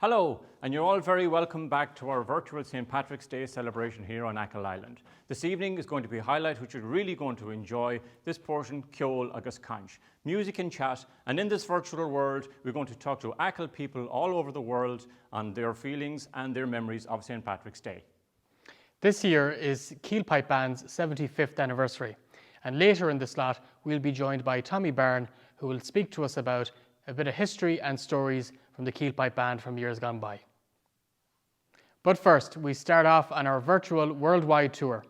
Hello, and you're all very welcome back to our virtual St. Patrick's Day celebration here on Achill Island. This evening is going to be a highlight which you're really going to enjoy, this portion, Ceol agus Caint. Music and chat, and in this virtual world, we're going to talk to Achill people all over the world on their feelings and their memories of St. Patrick's Day. This year is Keel Pipe Band's 75th anniversary, and later in the slot, we'll be joined by Tommy Barron, who will speak to us about a bit of history and stories from the Keel Pipe Band from years gone by. But first, we start off on our virtual worldwide tour.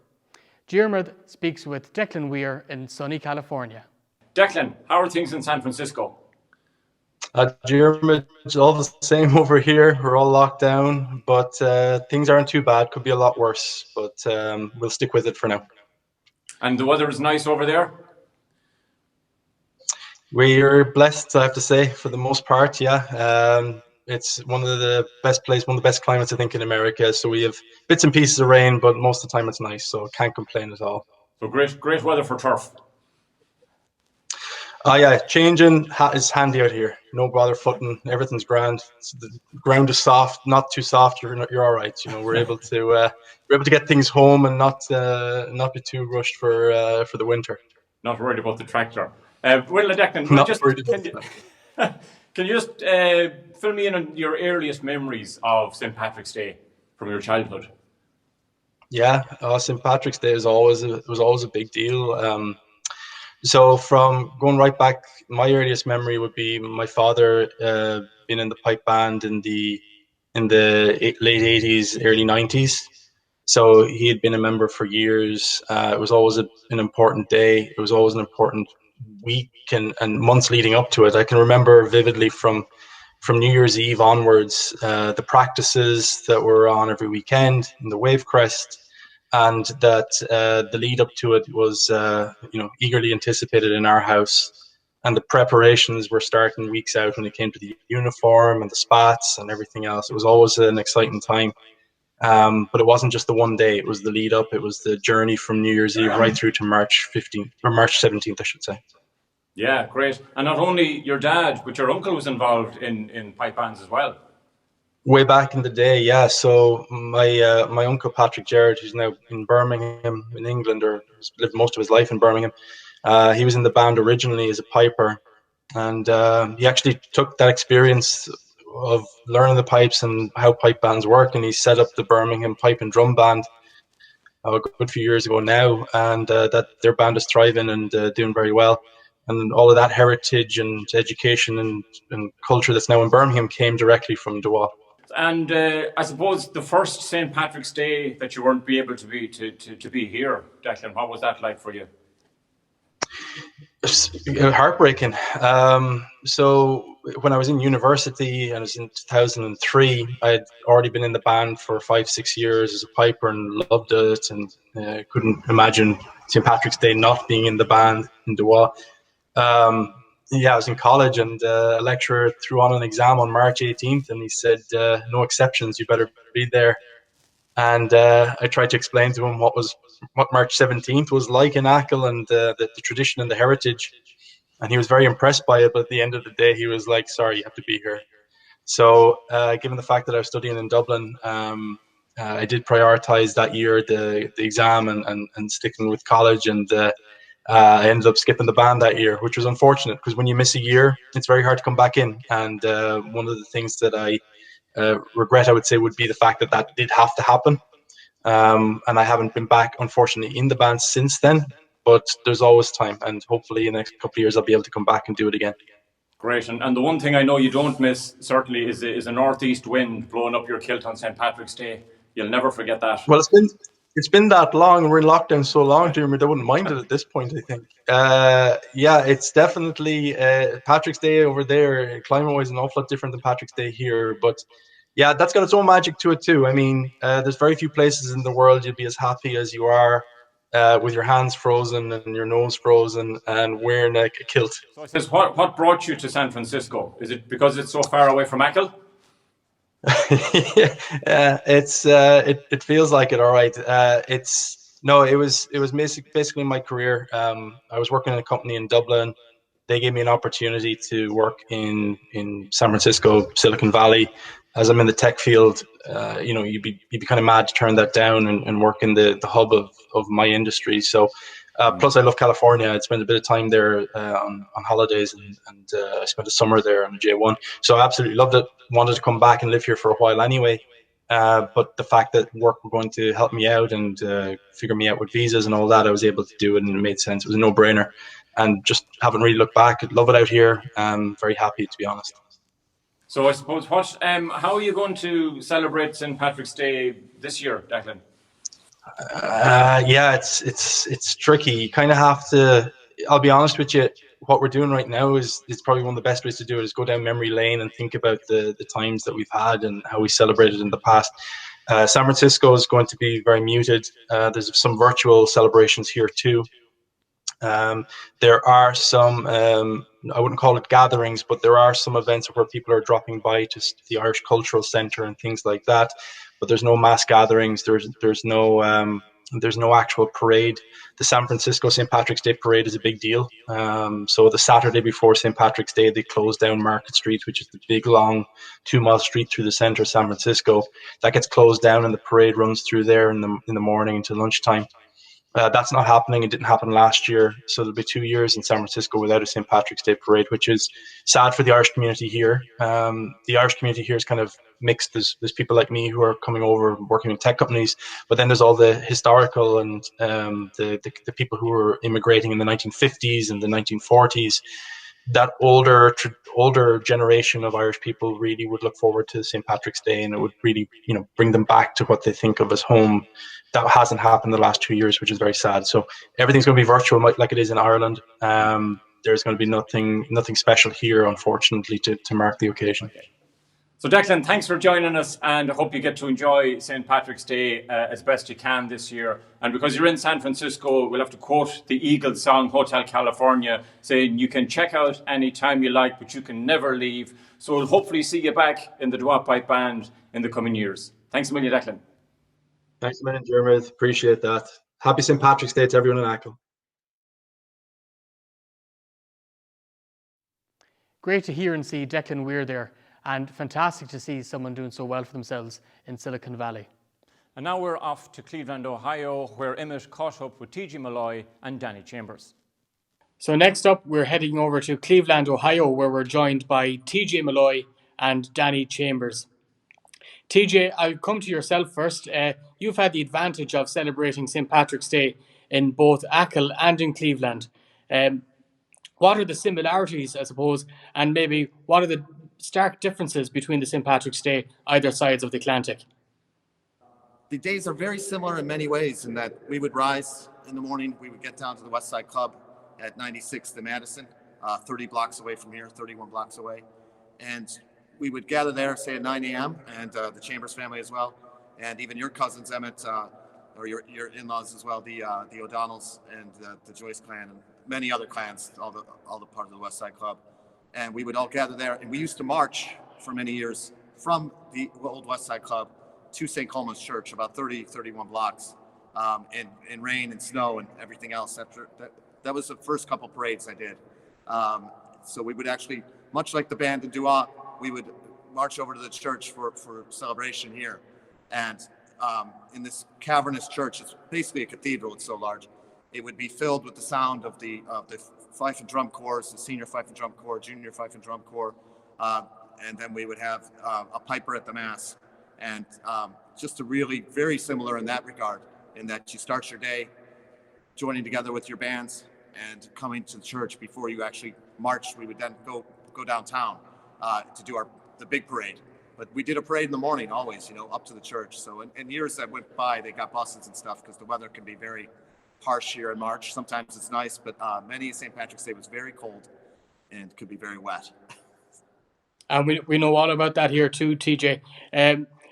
Diarmuid speaks with Declan Weir in sunny California. Declan, how are things in San Francisco? Diarmuid, it's all the same over here. We're all locked down, but things aren't too bad. Could be a lot worse, but we'll stick with it for now. And the weather is nice over there? We're blessed, I have to say, for the most part, yeah. It's one of the best places, one of the best climates, I think, in America. So we have bits and pieces of rain, but most of the time it's nice, so can't complain at all. So great weather for turf. Yeah, changing is handy out here. No bother footing, everything's grand. The ground is soft, not too soft. You're all right. You know, we're able to get things home and not be too rushed for the winter. Not worried about the tractor. Declan, can you just fill me in on your earliest memories of St. Patrick's Day from your childhood? Yeah, St. Patrick's Day was always a big deal. So from going right back, my earliest memory would be my father being in the pipe band in the late 80s, early 90s. So he had been a member for years. It was always an important day. It was always an important week and months leading up to it. I can remember vividly from New Year's Eve onwards, the practices that were on every weekend in the Wave Crest, and that the lead up to it was eagerly anticipated in our house. And the preparations were starting weeks out when it came to the uniform and the spats and everything else. It was always an exciting time. But it wasn't just the one day, it was the lead up, it was the journey from New Year's Eve right through to March 15th, or March 17th, I should say. Yeah, great. And not only your dad, but your uncle was involved in pipe bands as well. Way back in the day, yeah. So my uncle Patrick Gerard, who's now in Birmingham in England, or has lived most of his life in Birmingham, he was in the band originally as a piper, and he actually took that experience of learning the pipes and how pipe bands work, and he set up the Birmingham Pipe and Drum Band a good few years ago now, and that their band is thriving and doing very well. And all of that heritage and education and culture that's now in Birmingham came directly from Dewa. And I suppose the first St. Patrick's Day that you weren't able to be here, Declan, what was that like for you? Heartbreaking. So when I was in university, and it was in 2003, I had already been in the band for 5-6 years as a piper and loved it, and couldn't imagine St. Patrick's Day not being in the band in Dewa. I was in college, and a lecturer threw on an exam on March 18th, and he said, no exceptions, you better be there. And I tried to explain to him what March 17th was like in Achill and the tradition and the heritage. And he was very impressed by it, but at the end of the day, he was like, sorry, you have to be here. So given the fact that I was studying in Dublin, I did prioritize that year the exam and sticking with college, and I ended up skipping the band that year, which was unfortunate, because when you miss a year, it's very hard to come back in. And one of the things that I regret, I would say, would be the fact that did have to happen. And I haven't been back, unfortunately, in the band since then, but there's always time, and hopefully in the next couple of years I'll be able to come back and do it again. Great. And the one thing I know you don't miss, certainly, is a northeast wind blowing up your kilt on St. Patrick's Day. You'll never forget that. Well, it's been that long, and we're in lockdown so long, Diarmuid, I wouldn't mind it at this point, I think. It's definitely Patrick's Day over there, climate-wise, an awful lot different than Patrick's Day here, but yeah, that's got its own magic to it too. I mean, there's very few places in the world you'll be as happy as you are with your hands frozen and your nose frozen and wearing a kilt. So it says, what brought you to San Francisco? Is it because it's so far away from Achill? It feels like it, all right. It was basically my career. I was working in a company in Dublin. They gave me an opportunity to work in San Francisco, Silicon Valley, as I'm in the tech field, you'd be kind of mad to turn that down and work in the hub of my industry. So, plus I love California. I'd spent a bit of time there on holidays, and I spent a summer there on a J1. So I absolutely loved it. Wanted to come back and live here for a while anyway. But the fact that work were going to help me out and figure me out with visas and all that, I was able to do it, and it made sense. It was a no-brainer, and just haven't really looked back. I love it out here. I'm very happy, to be honest. So I suppose, how are you going to celebrate St. Patrick's Day this year, Declan? Yeah, it's tricky. You kind of have to. I'll be honest with you. What we're doing right now is probably one of the best ways to do it. Is go down memory lane and think about the times that we've had and how we celebrated in the past. San Francisco is going to be very muted. There's some virtual celebrations here too. There are some, I wouldn't call it gatherings, but there are some events where people are dropping by to the Irish Cultural Centre and things like that. But there's no mass gatherings. There's no actual parade. The San Francisco St. Patrick's Day parade is a big deal. So the Saturday before St. Patrick's Day, they close down Market Street, which is the big long 2-mile street through the centre of San Francisco. That gets closed down, and the parade runs through there in the morning until lunchtime. That's not happening. It didn't happen last year. So there'll be 2 years in San Francisco without a St. Patrick's Day parade, which is sad for the Irish community here. The Irish community here is kind of mixed. There's people like me who are coming over working in tech companies, but then there's all the historical and the people who were immigrating in the 1950s and the 1940s. That older generation of Irish people really would look forward to St. Patrick's Day, and it would really, bring them back to what they think of as home. That hasn't happened the last 2 years, which is very sad. So everything's going to be virtual, like it is in Ireland. There's going to be nothing special here, unfortunately, to mark the occasion. Okay. So Declan, thanks for joining us, and I hope you get to enjoy St. Patrick's Day as best you can this year. And because you're in San Francisco, we'll have to quote the Eagles song, Hotel California, saying you can check out any time you like, but you can never leave. So we'll hopefully see you back in the Keel Pipe Band in the coming years. Thanks a million, Declan. Thanks a million, Dermot. Appreciate that. Happy St. Patrick's Day to everyone in Achill. Great to hear and see Declan Weir there, and fantastic to see someone doing so well for themselves in Silicon Valley. And now we're off to Cleveland, Ohio, where Emmett caught up with TJ Malloy and Danny Chambers. So next up, we're heading over to Cleveland, Ohio, where we're joined by TJ Malloy and Danny Chambers. TJ, I'll come to yourself first. You've had the advantage of celebrating St. Patrick's Day in both Achill and in Cleveland. What are the similarities, I suppose, and maybe what are the stark differences between the St. Patrick's Day either sides of the Atlantic? The days are very similar in many ways in that we would rise in the morning, we would get down to the West Side Club at 96th and Madison, 30 blocks away from here, 31 blocks away. And we would gather there, say at 9 a.m., and the Chambers family as well, and even your cousins, Emmett, or your in-laws as well, the O'Donnells and the Joyce clan and many other clans, all the part of the West Side Club. And we would all gather there, and we used to march for many years from the old West Side Club to St. Coleman's Church, about 31 blocks, in rain and snow and everything else. That was the first couple parades I did. So we would actually, much like the band in Dua, we would march over to the church for celebration here. And in this cavernous church, it's basically a cathedral, it's so large, it would be filled with the sound of the fife and drum corps, the senior fife and drum corps, junior fife and drum corps, and then we would have a piper at the mass. And just a really very similar in that regard, in that you start your day joining together with your bands and coming to the church before you actually march. We would then go downtown to do the big parade. But we did a parade in the morning always, up to the church. So in years that went by, they got buses and stuff because the weather can be very harsh here in March. Sometimes it's nice, but many St. Patrick's Day was very cold and could be very wet. And we know all about that here too, TJ.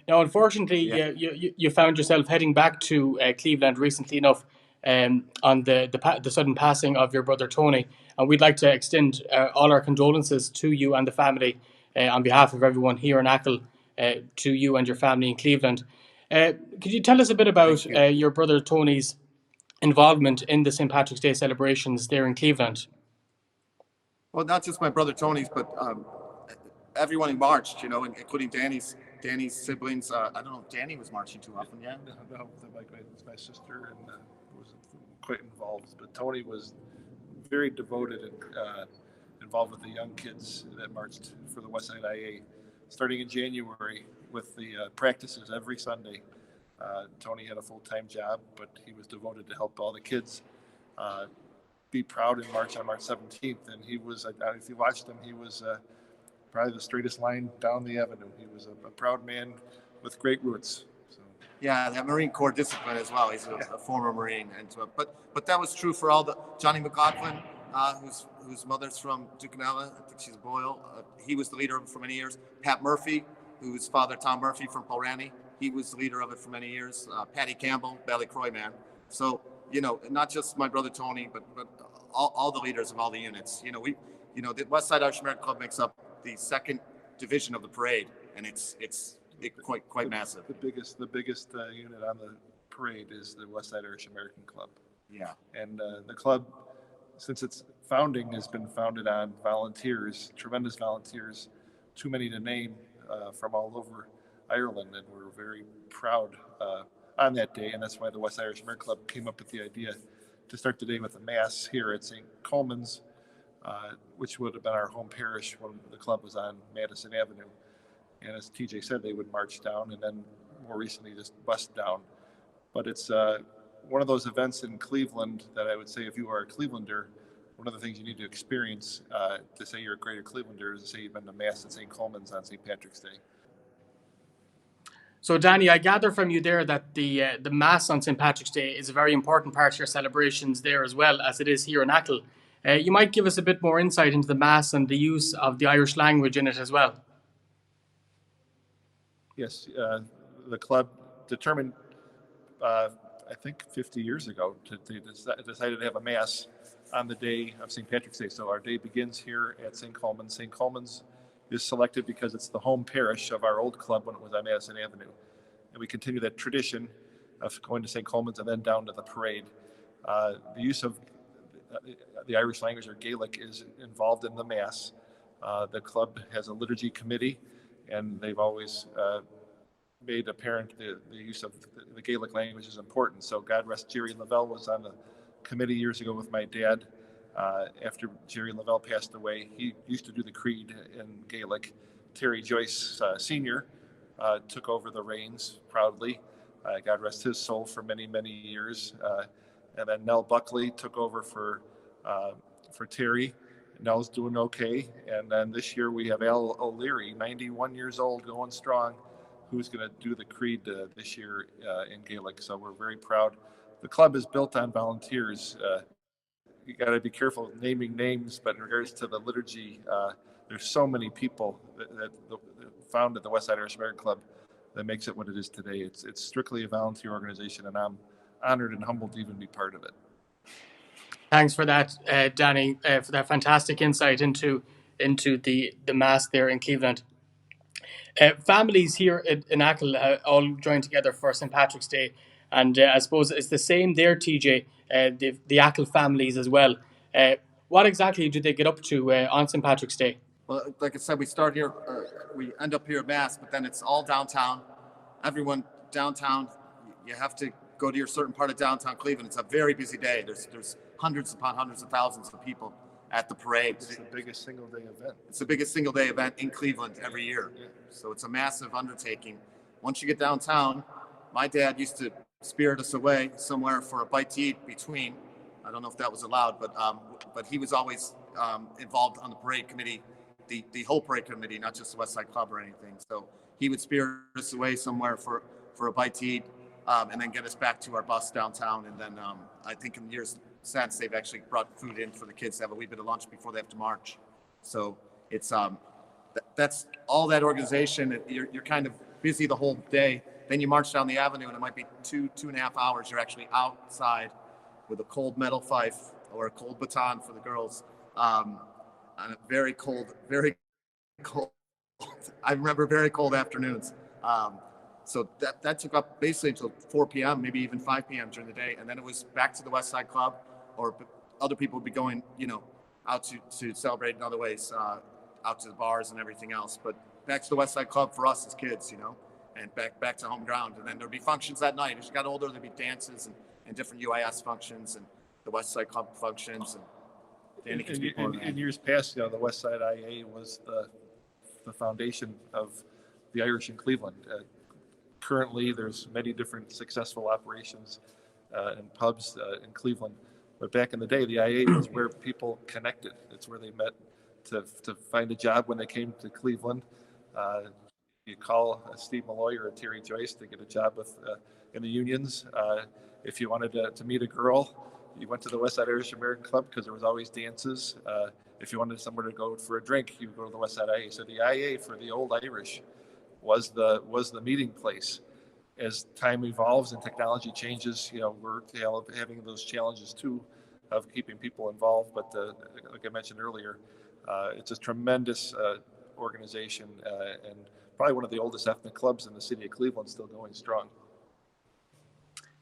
Now, unfortunately, Yeah. you found yourself heading back to Cleveland recently enough on the sudden passing of your brother Tony, and we'd like to extend all our condolences to you and the family on behalf of everyone here in Achill, to you and your family in Cleveland. Could you tell us a bit about your brother Tony's involvement in the St. Patrick's Day celebrations there in Cleveland? Well, not just my brother Tony's, but everyone who marched, including Danny's Danny's siblings. I don't know if Danny was marching too often. Yeah. No, my sister and was quite involved. But Tony was very devoted and involved with the young kids that marched for the Westside IA, starting in January with the practices every Sunday. Tony had a full-time job, but he was devoted to help all the kids be proud and march on March 17th. And he was, if you watched him, he was probably the straightest line down the avenue. He was a proud man with great roots. So. Yeah, that Marine Corps discipline as well. He's a former Marine, and but that was true for all the Johnny McLaughlin, whose mother's from Ducanella. I think she's a Boyle. He was the leader of it for many years. Pat Murphy, whose father Tom Murphy from Polrani, he was the leader of it for many years. Patty Campbell, Ballycroy man. So not just my brother Tony, but all the leaders of all the units. The Westside Irish American Club makes up the second division of the parade, and it's quite massive. The biggest unit on the parade is the Westside Irish American Club. Yeah. And the club, since its founding, has been founded on volunteers, tremendous volunteers, too many to name, from all over Ireland, and we're very proud on that day, and that's why the West Irish American Club came up with the idea to start the day with a mass here at St. Coleman's, which would have been our home parish when the club was on Madison Avenue. And as TJ said, they would march down and then more recently just bus down. But it's one of those events in Cleveland that I would say if you are a Clevelander, one of the things you need to experience to say you're a greater Clevelander is to say you've been to Mass at St. Coleman's on St. Patrick's Day. So, Danny, I gather from you there that the Mass on St. Patrick's Day is a very important part of your celebrations there as well as it is here in Achill. You might give us a bit more insight into the Mass and the use of the Irish language in it as well. Yes, the club determined, I think 50 years ago, they decided to have a Mass on the day of St. Patrick's Day. So our day begins here at St. Coleman's. St. Coleman's is selected because it's the home parish of our old club when it was on Madison Avenue. And we continue that tradition of going to St. Coleman's and then down to the parade. The use of the Irish language or Gaelic is involved in the Mass. The club has a liturgy committee, and they've always made apparent the use of the Gaelic language is important. So God rest Jerry Lavelle was on the committee years ago with my dad. After Jerry Lavelle passed away, he used to do the creed in Gaelic. Terry Joyce Sr. Took over the reins proudly. God rest his soul for many, many years. And then Nell Buckley took over for Terry. Nell's doing okay. And then this year we have Al O'Leary, 91 years old, going strong, who's going to do the creed this year in Gaelic. So we're very proud. The club is built on volunteers. You got to be careful naming names, but in regards to the liturgy, there's so many people that founded the Westside Irish American Club that makes it what it is today. It's strictly a volunteer organization, and I'm honored and humbled to even be part of it. Thanks for that, Danny, for that fantastic insight into the Mass there in Cleveland. Families here in Achill all joined together for St. Patrick's Day, and I suppose it's the same there, TJ, the Achill families as well. What exactly do they get up to on St. Patrick's Day? Well, like I said, we start here, we end up here at Mass, but then it's all downtown. Everyone downtown, you have to go to your certain part of downtown Cleveland. It's a very busy day. There's hundreds upon hundreds of thousands of people at the parade. It's the biggest single day event. It's the biggest single day event in Cleveland every year. Yeah. So it's a massive undertaking. Once you get downtown, my dad used to spirit us away somewhere for a bite to eat between. I don't know if that was allowed, but he was always involved on the parade committee, the whole parade committee, not just the West Side Club or anything. So he would spirit us away somewhere for a bite to eat, and then get us back to our bus downtown. And then I think in years since, they've actually brought food in for the kids to have a wee bit of lunch before they have to march. So it's that's all that organization. You're kind of busy the whole day. Then you march down the avenue, and it might be 2.5 hours. You're actually outside with a cold metal fife or a cold baton for the girls, on a very cold. I remember very cold afternoons. So that took up basically until 4 p.m., maybe even 5 p.m. during the day. And then it was back to the West Side Club, or other people would be going, out to celebrate in other ways, out to the bars and everything else. But back to the West Side Club for us as kids, and back to home ground. And then there'd be functions that night. As you got older, there'd be dances and different UIS functions and the West Side Club functions. And in years past, the West Side IA was the foundation of the Irish in Cleveland. Currently, there's many different successful operations and pubs in Cleveland. But back in the day, the IA was where people connected. It's where they met to find a job when they came to Cleveland. You call Steve Malloy or Terry Joyce to get a job in the unions. If you wanted to meet a girl, you went to the West Side Irish American Club because there was always dances. If you wanted somewhere to go for a drink, you would go to the West Side IA. So the IA for the old Irish was the meeting place. As time evolves and technology changes, we're having those challenges too of keeping people involved. But like I mentioned earlier, it's a tremendous organization and probably one of the oldest ethnic clubs in the city of Cleveland, still going strong.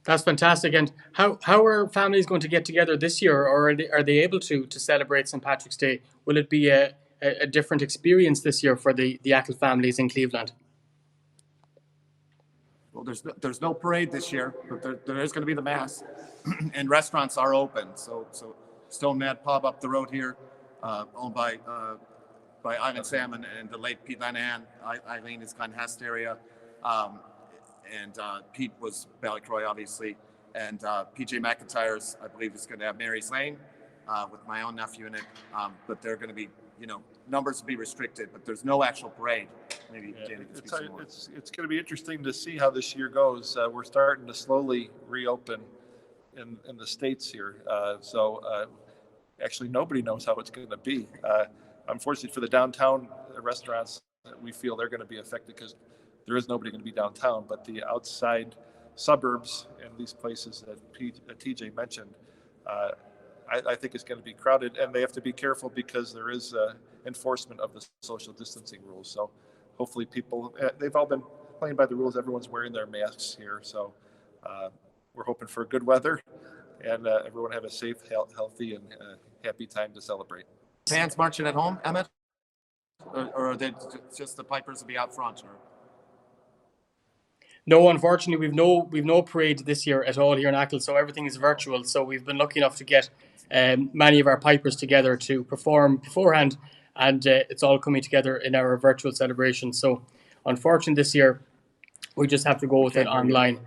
That's fantastic. And how are families going to get together this year, or are they able to celebrate St. Patrick's Day? Will it be a different experience this year for the Achill families in Cleveland? Well, there's no parade this year, but there is going to be the mass, and restaurants are open. So Stone Mad Pub up the road here, owned by Ivan Salmon and the late Pete Lanahan. Aileen is kind of Hest area, and Pete was Ballycroy, obviously, and PJ McIntyre's, I believe, is going to have Mary's Lane with my own nephew in it, but they're going to be, numbers will be restricted, but there's no actual parade. Maybe Danny can speak some more. It's going to be interesting to see how this year goes. We're starting to slowly reopen in the States here. Actually, nobody knows how it's going to be. Unfortunately, for the downtown restaurants, we feel they're going to be affected because there is nobody going to be downtown. But the outside suburbs and these places that TJ mentioned, I think it's going to be crowded, and they have to be careful because there is enforcement of the social distancing rules. So hopefully people, they've all been playing by the rules. Everyone's wearing their masks here. So we're hoping for good weather and everyone have a safe, healthy, and happy time to celebrate. Fans marching at home, Emmett? Or are they just the Pipers will be out front? Or? No, unfortunately, we've no parade this year at all here in Achill, so everything is virtual. So we've been lucky enough to get many of our Pipers together to perform beforehand, and it's all coming together in our virtual celebration. So unfortunately, this year, we just have to go with it online.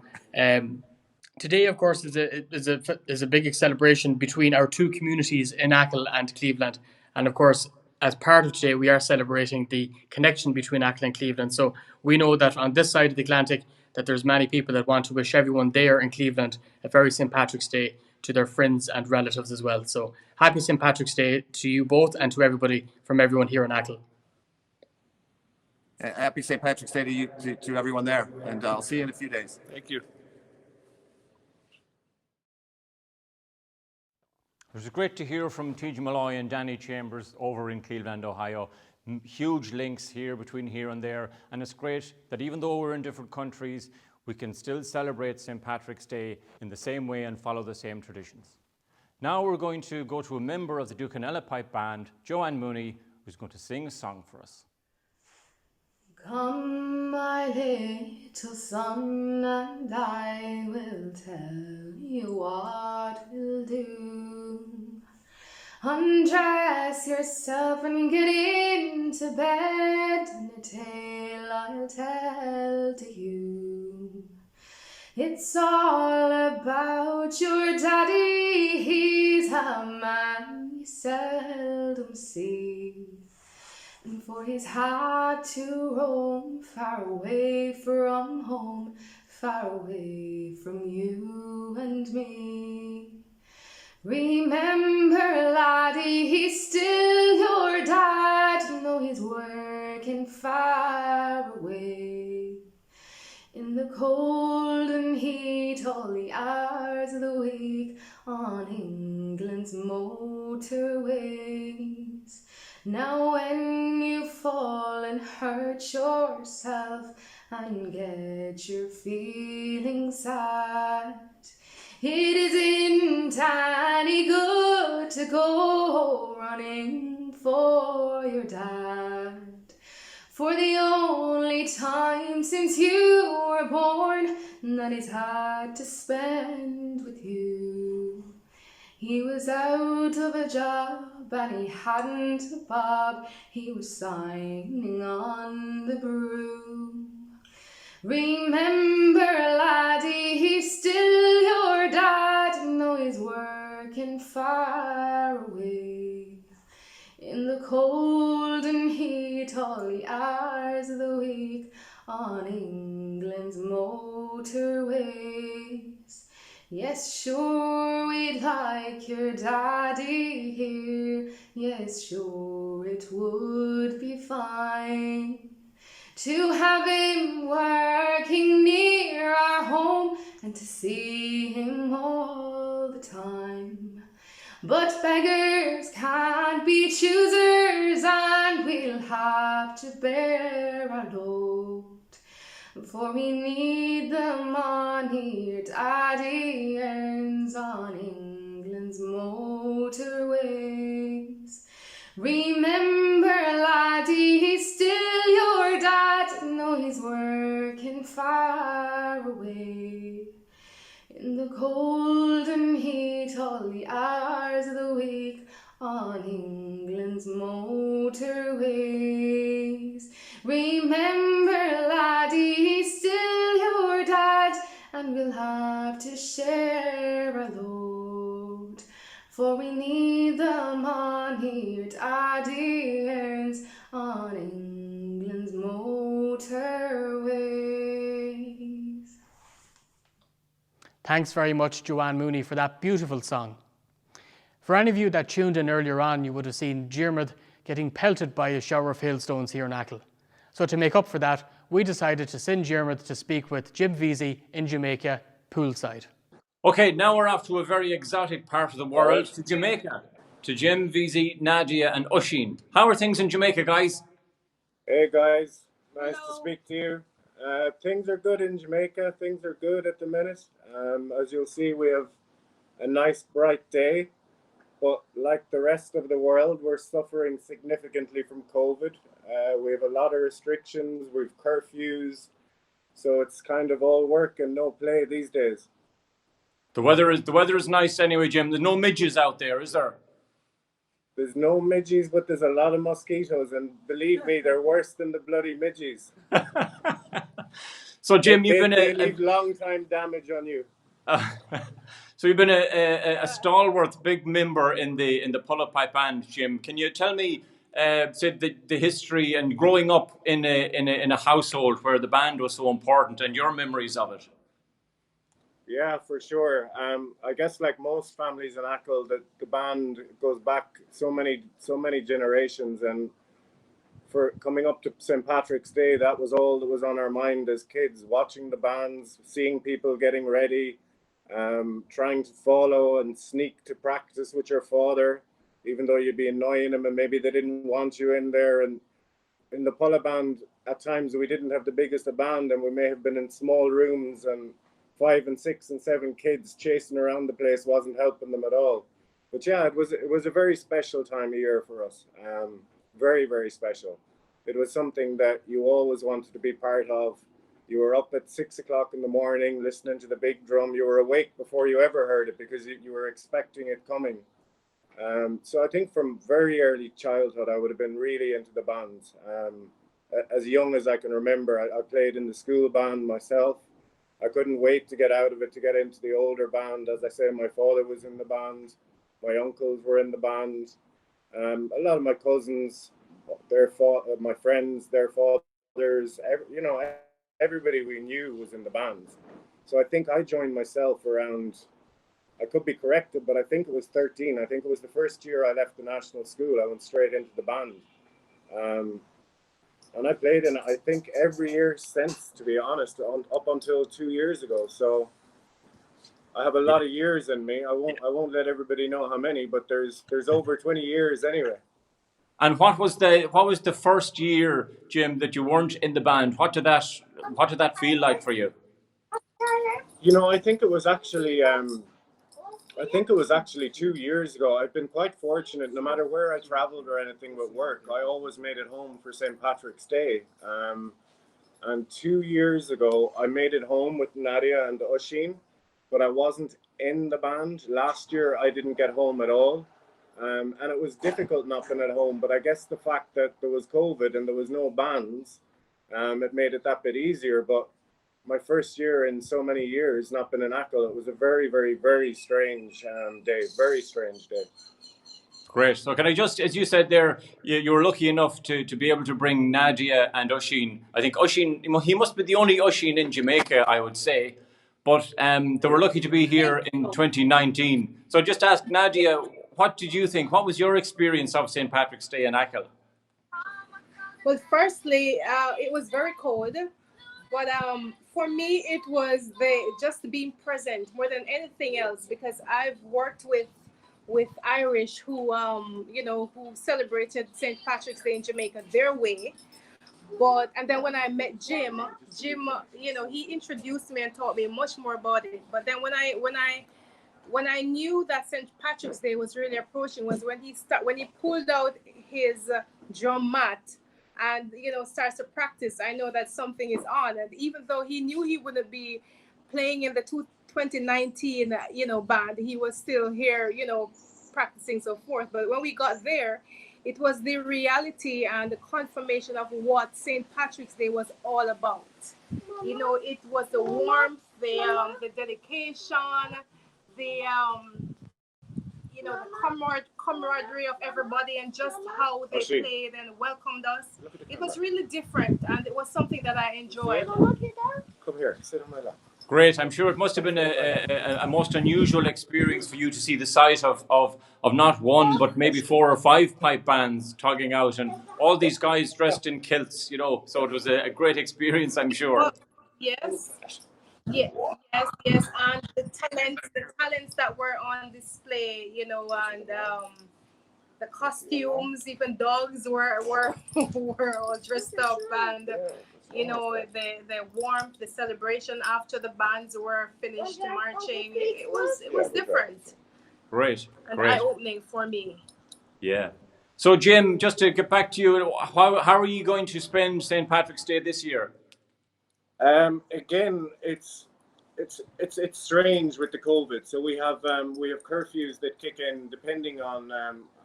Today, of course, is a big celebration between our two communities in Achill and Cleveland. And of course, as part of today, we are celebrating the connection between Achill and Cleveland. So we know that on this side of the Atlantic, that there's many people that want to wish everyone there in Cleveland a very St. Patrick's Day, to their friends and relatives as well. So happy St. Patrick's Day to you both and to everybody from everyone here in Achill. Happy St. Patrick's Day to you, to everyone there. And I'll see you in a few days. Thank you. It was great to hear from T.J. Malloy and Danny Chambers over in Cleveland, Ohio. Huge links here between here and there, and it's great that even though we're in different countries, we can still celebrate St. Patrick's Day in the same way and follow the same traditions. Now we're going to go to a member of the Keel Pipe Band, Joanne Mooney, who's going to sing a song for us. Come, my little son, and I will tell you what we'll do. Undress yourself and get into bed, and a tale I'll tell to you. It's all about your daddy, he's a man you seldom see. And for he's had to roam far away from home, far away from you and me. Remember, laddie, he's still your dad, though he's working far away. In the cold and heat, all the hours of the week, on England's motorways. Now when you fall and hurt yourself and get your feelings sad, it isn't any good to go running for your dad. for the only time since you were born that he's had to spend with you. He was out of a job and he hadn't a bob, he was signing on the broom. Remember, laddie, he's still your dad, no, he's working far away in the cold and heat all the hours of the week on England's motorways. Yes, sure, we'd like your daddy here, yes, sure, it would be fine to have him working near our home and to see him all the time. But beggars can't be choosers and we'll have to bear our load, for we need the money daddy earns on England's motorways. Remember, laddie, he's still your dad, no, he's working far away in the cold and heat all the hours of the week on England's motorways. Remember, laddie, he's still your dad, and we'll have to share our load, for we need the money your daddy earns on England's motorways. Thanks very much, Joanne Mooney, for that beautiful song. For any of you that tuned in earlier on, you would have seen Diarmuid getting pelted by a shower of hailstones here in Achill. So to make up for that, we decided to send Diarmuid to speak with Jim Veazey in Jamaica, poolside. Okay, now we're off to a very exotic part of the world, to Jamaica, to Jim, Veazey, Nadia and Oisín. How are things in Jamaica, guys? Hey guys, nice to speak to you. Things are good in Jamaica, things are good at the minute. As you'll see, we have a nice bright day, but like the rest of the world, we're suffering significantly from COVID. We have a lot of restrictions, we've curfews, so it's kind of all work and no play these days. The weather is nice anyway, Jim. There's no midges out there, is there? There's no midges, but there's a lot of mosquitoes, and believe me, they're worse than the bloody midges. So, Jim, they leave long time damage on you. So you've been a stalwart, big member in the Keel Pipe Band, Jim. Can you tell me, say the history and growing up in a household where the band was so important and your memories of it? Yeah, for sure. I guess like most families in Achill, the band goes back so many generations, and for coming up to St. Patrick's Day, that was all that was on our mind as kids, watching the bands, seeing people getting ready, trying to follow and sneak to practice with your father, even though you'd be annoying him and maybe they didn't want you in there. And in the Keel Band, at times we didn't have the biggest band, and we may have been in small rooms, and 5 and 6 and 7 kids chasing around the place wasn't helping them at all. But yeah, it was a very special time of year for us. Very, very special. It was something that you always wanted to be part of. You were up at 6 o'clock in the morning listening to the big drum. You were awake before you ever heard it because you were expecting it coming. So I think from very early childhood, I would have been really into the bands. As young as I can remember, I played in the school band myself. I couldn't wait to get out of it, to get into the older band. As I say, my father was in the band. My uncles were in the band. A lot of my cousins, my friends, their fathers, everybody we knew was in the band. So I think I joined myself around, I could be corrected, but I think it was 13. I think it was the first year I left the national school. I went straight into the band. And I played in, I think, every year since, to be honest, up until 2 years ago. So I have a lot of years in me. I won't let everybody know how many, but there's over 20 years anyway. And what was the first year, Jim, that you weren't in the band? What did that feel like for you? You know, I think it was actually I think it was actually 2 years ago. I've been quite fortunate. No matter where I traveled or anything with work, I always made it home for St. Patrick's Day. And 2 years ago, I made it home with Nadia and Oisín, but I wasn't in the band. Last year, I didn't get home at all. And it was difficult not being at home. But I guess the fact that there was COVID and there was no bands, it made it that bit easier. But my first year in so many years not been in Achill, it was a very, very, very strange day. Very strange day. Great. So can I just, as you said there, you were lucky enough to be able to bring Nadia and Oisín. I think Oisín, he must be the only Oisín in Jamaica, I would say. But they were lucky to be here in 2019. So just ask Nadia, what did you think? What was your experience of St. Patrick's Day in Achill? Well, firstly, it was very cold. But for me, it was just being present more than anything else, because I've worked with Irish who who celebrated St. Patrick's Day in Jamaica their way. And then when I met Jim, he introduced me and taught me much more about it. But then when I knew that St. Patrick's Day was really approaching was when he pulled out his drum mat and starts to practice. I know that something is on, and even though he knew he wouldn't be playing in the 2019 band, he was still here practicing, so forth. But when we got there, it was the reality and the confirmation of what St. Patrick's Day was all about. It was the warmth, the dedication, the camaraderie of everybody, and just how they played and welcomed us. It was really different, and it was something that I enjoyed. Come here, sit on my lap. Great. I'm sure it must have been a most unusual experience for you to see the sight of not one, but maybe 4 or 5 pipe bands tugging out, and all these guys dressed in kilts, so it was a great experience, I'm sure. Yes. And the talents that were on display, and the costumes, even dogs were all dressed up, and the warmth, the celebration after the bands were finished marching, it was different. Great. And eye-opening for me. Yeah. So Jim, just to get back to you, how are you going to spend St. Patrick's Day this year? Again, it's strange with the COVID. So we have curfews that kick in depending on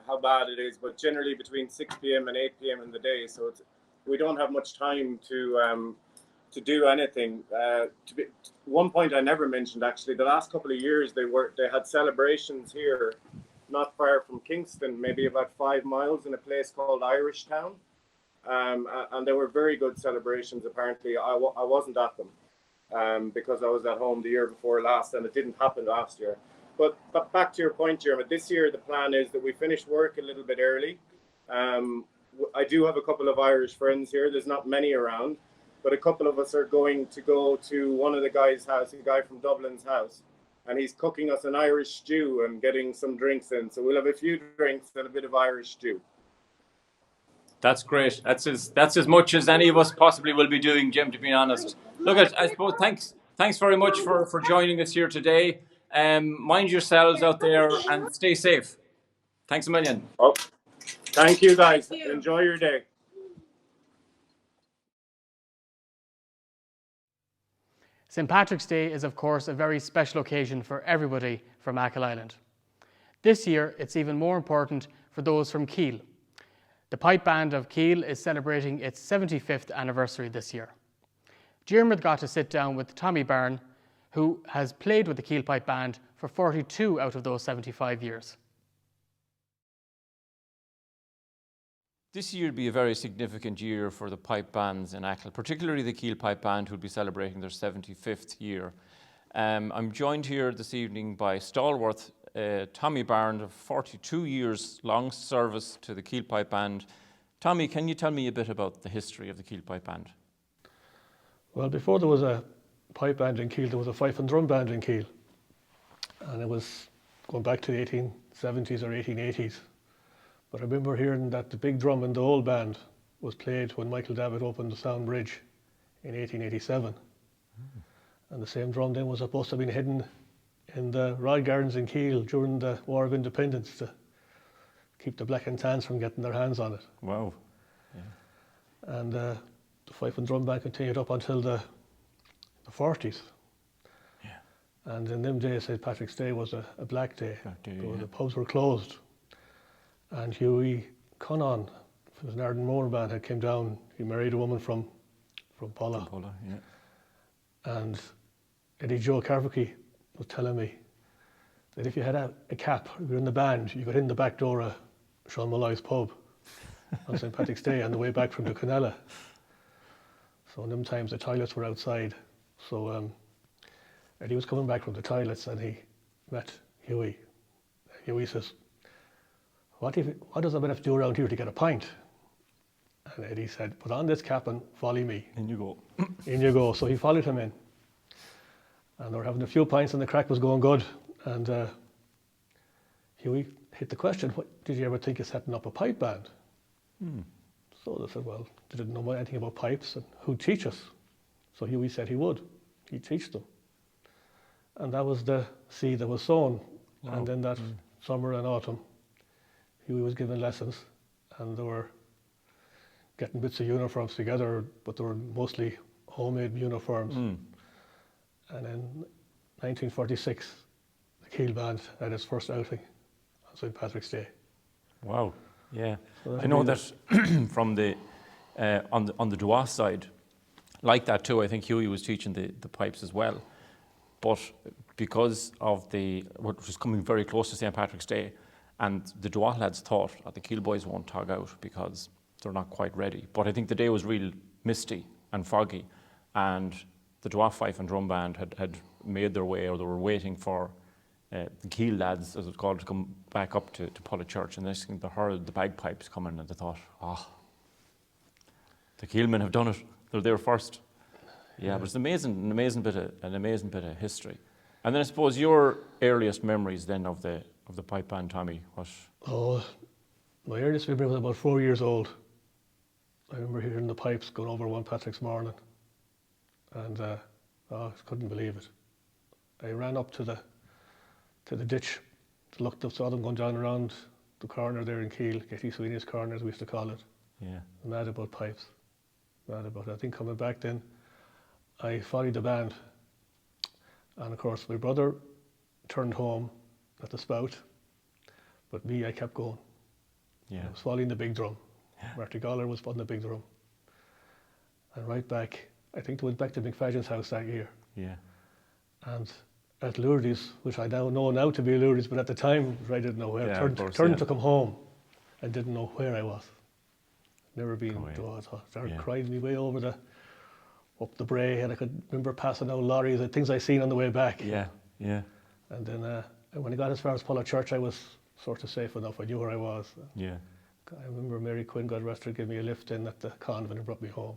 how bad it is, but generally between 6 p.m. and 8 p.m. in the day. So we don't have much time to do anything. One point I never mentioned, actually, the last couple of years they had celebrations here, not far from Kingston, maybe about 5 miles, in a place called Irish Town. And they were very good celebrations. Apparently, I wasn't at them because I was at home the year before last, and it didn't happen last year. But back to your point, Jeremy, this year the plan is that we finish work a little bit early. I do have a couple of Irish friends here. There's not many around, but a couple of us are going to go to one of the guys' house, a guy from Dublin's house, and he's cooking us an Irish stew and getting some drinks in. So we'll have a few drinks and a bit of Irish stew. That's great. That's as much as any of us possibly will be doing, Jim, to be honest. Look, I suppose, thanks very much for joining us here today. Mind yourselves out there and stay safe. Thanks a million. Oh, thank you, guys. Thank you. Enjoy your day. St. Patrick's Day is, of course, a very special occasion for everybody from Achill Island. This year, it's even more important for those from Keel. The Pipe Band of Keel is celebrating its 75th anniversary this year. Diarmuid got to sit down with Tommy Barron, who has played with the Keel Pipe Band for 42 out of those 75 years. This year will be a very significant year for the pipe bands in Achill, particularly the Keel Pipe Band, who will be celebrating their 75th year. I'm joined here this evening by stalwart Tommy Barron, of 42 years long service to the Keel Pipe Band. Tommy, can you tell me a bit about the history of the Keel Pipe Band? Well, before there was a pipe band in Keel, there was a fife and drum band in Keel. And it was going back to the 1870s or 1880s. But I remember hearing that the big drum in the old band was played when Michael Davitt opened the Sound Bridge in 1887. And the same drum then was supposed to have been hidden in the Royal Gardens in Keel during the War of Independence to keep the black and tans from getting their hands on it. Wow. And the fife and drum band continued up until the 40s. Yeah. And in them days, St. Patrick's Day was a black day. So the pubs were closed. And Hughie Cunnan, from the Northern Moor band, had came down. He married a woman from Pulla. And Eddie Joe Carvackie was telling me that if you had a cap, if you were in the band, you got in the back door of Sean Malloy's pub on St. Patrick's Day on the way back from the Canella. So in them times the toilets were outside. So Eddie was coming back from the toilets and he met Hughie. Hughie says, what does a man have to do around here to get a pint? And Eddie said, put on this cap and follow me. In you go. In you go. So he followed him in. And they were having a few pints and the crack was going good. And Hughie hit the question, what, did you ever think of setting up a pipe band? So they said, well, they didn't know anything about pipes and who'd teach us. So Hughie said he would. He'd teach them. And that was the seed that was sown. Wow. And then that summer and autumn, Hughie was giving lessons and they were getting bits of uniforms together, but they were mostly homemade uniforms. And in 1946, the Keel Band had its first outing on St. Patrick's Day. Wow, yeah. So I know that from the, on the Dua side, like that too, I think Hughie was teaching the pipes as well. But because of what was coming very close to St. Patrick's Day, and the Dua lads thought the Keel boys won't tug out because they're not quite ready. But I think the day was real misty and foggy, and the Dua fife and drum band had made their way, or they were waiting for the Keel lads, as it's called, to come back up to Pulla Church, and they heard the bagpipes coming, and they thought, the Keel men have done it. They're there first. Yeah, but it's an amazing bit of history. And then I suppose your earliest memories then of the pipe band, Tommy, what? Oh, my earliest memory was about 4 years old. I remember hearing the pipes going over one Patrick's morning, and I couldn't believe it. I ran up to the ditch, looked up, saw them going down around the corner there in Keel, Katie Sweeney's corner, as we used to call it. Yeah. Mad about pipes. Mad about it. I think coming back then, I followed the band, and of course my brother turned home at the spout, but me, I kept going. Yeah. I was following the big drum. Marty Goller was putting the big drum. And right back, I think they went back to McFadgen's house that year. Yeah. And at Lourdes, which I now know to be Lourdes, but at the time I didn't know where. Turned to come home and didn't know where I was. Never been to it. I started crying me way over up the brae, and I could remember passing out lorries and things I seen on the way back. Yeah, yeah. And then when I got as far as Pulla Church, I was sort of safe enough. I knew where I was. Yeah. I remember Mary Quinn, God rest her, gave me a lift in at the convent and brought me home.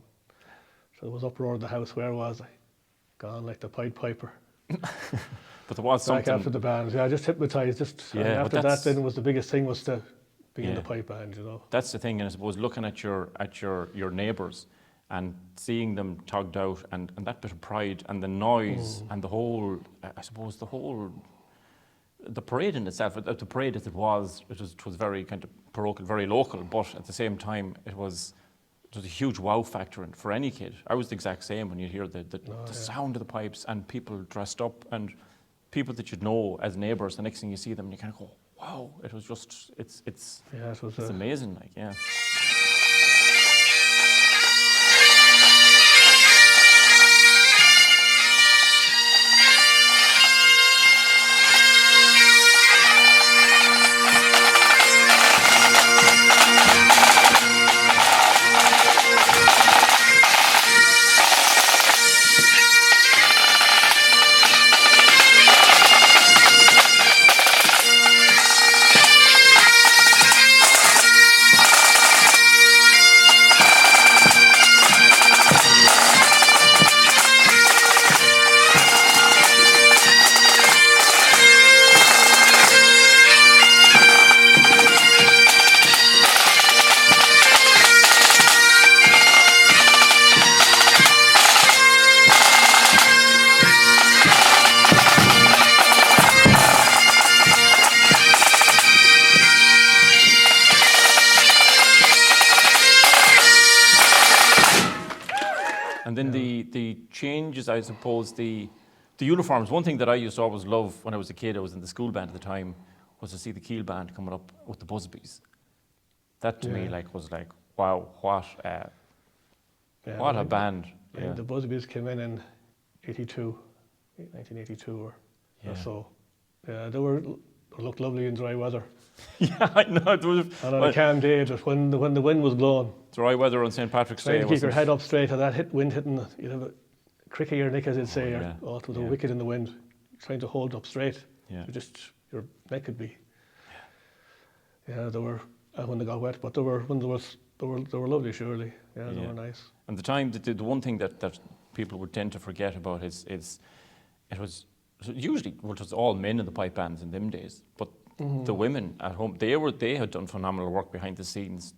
So there was uproar in the house. Where was I? Gone like the Pied Piper. But there was back something after the band. Yeah, just hypnotised. After that, then was the biggest thing was to be in the pipe band. You know. That's the thing, and I suppose looking at your neighbours and seeing them tugged out, and that bit of pride and the noise and the whole, I suppose the parade in itself, the parade as it was very kind of parochial, very local, but at the same time it was a huge wow factor for any kid. I was the exact same when you hear the sound of the pipes and people dressed up and people that you'd know as neighbours. The next thing you see them and you kind of go, wow, it was just, it's amazing, like, yeah. changes, I suppose, the uniforms. One thing that I used to always love when I was a kid, I was in the school band at the time, was to see the Keel Band coming up with the Busbies. That to me was like, wow, what a band. Yeah. The Busbies came in 1982 or so. Yeah, they looked lovely in dry weather. Yeah, I know. And on a calm day, just when the wind was blowing. Dry weather on St. Patrick's Day. To keep your head up straight, and that wind hitting, you'd have a crick of your neck, as they'd say, it was a wicket in the wind. Trying to hold up straight. Yeah. Your neck could be. Yeah, they were when they got wet, but they were lovely, surely. Yeah, they were nice. And the one thing that people would tend to forget about is it was usually, it was all men in the pipe bands in them days, but the women at home, they had done phenomenal work behind the scenes,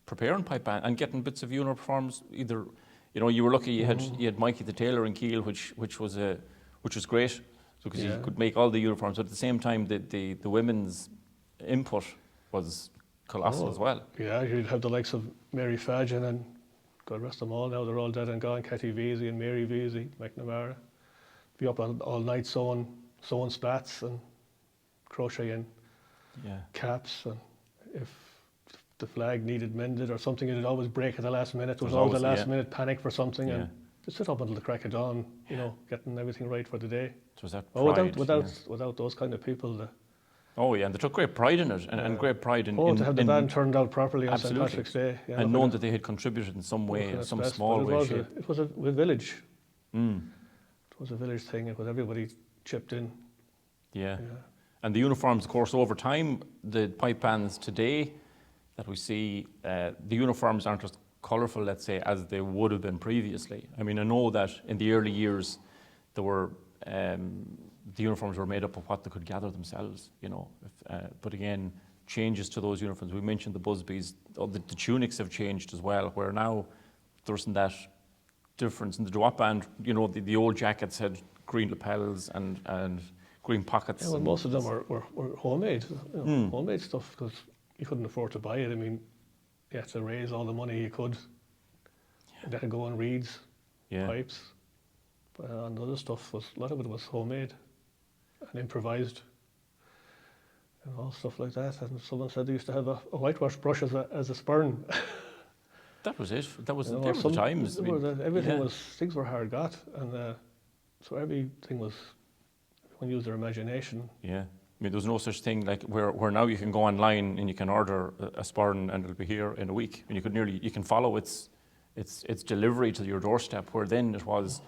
preparing pipe band and getting bits of uniforms. Either, you were lucky you had Mikey the tailor in Keel, which was great, because he could make all the uniforms. But at the same time, the women's input was colossal as well. Yeah, you'd have the likes of Mary Fadgen and God rest them all now. They're all dead and gone. Katie Veazey and Mary Veazey, McNamara. Be up all night sewing spats and crocheting caps, and if the flag needed mended or something, it'd always break at the last minute. There was always a last minute panic for something, and to sit up until the crack of dawn, getting everything right for the day. So was that pride, without those kind of people. And they took great pride in it, and great pride in to have the band turned out properly on St. Patrick's Day. Yeah, and knowing that they had contributed in some way, in some small way. It was a village. It was a village thing. It was everybody chipped in. Yeah. And the uniforms, of course, over time, the pipe bands today that we see, the uniforms aren't as colourful, let's say, as they would have been previously. I mean, I know that in the early years, there were the uniforms were made up of what they could gather themselves, but again, changes to those uniforms. We mentioned the Busbies, the tunics have changed as well, where now there isn't that difference. In the drop band, the old jackets had green lapels and green pockets. Yeah, well, most of them were homemade, homemade stuff, because you couldn't afford to buy it. I mean, you had to raise all the money you could. You had to go on reeds, pipes, and other stuff. A lot of it was homemade and improvised, and all stuff like that. And someone said they used to have a whitewash brush as a spurn. That was it. That was the times. Things were hard got, and so everything was. When you use their imagination. Yeah, I mean, there was no such thing like where now you can go online and you can order a sporran and it'll be here in a week, and you can follow its delivery to your doorstep. Where then it was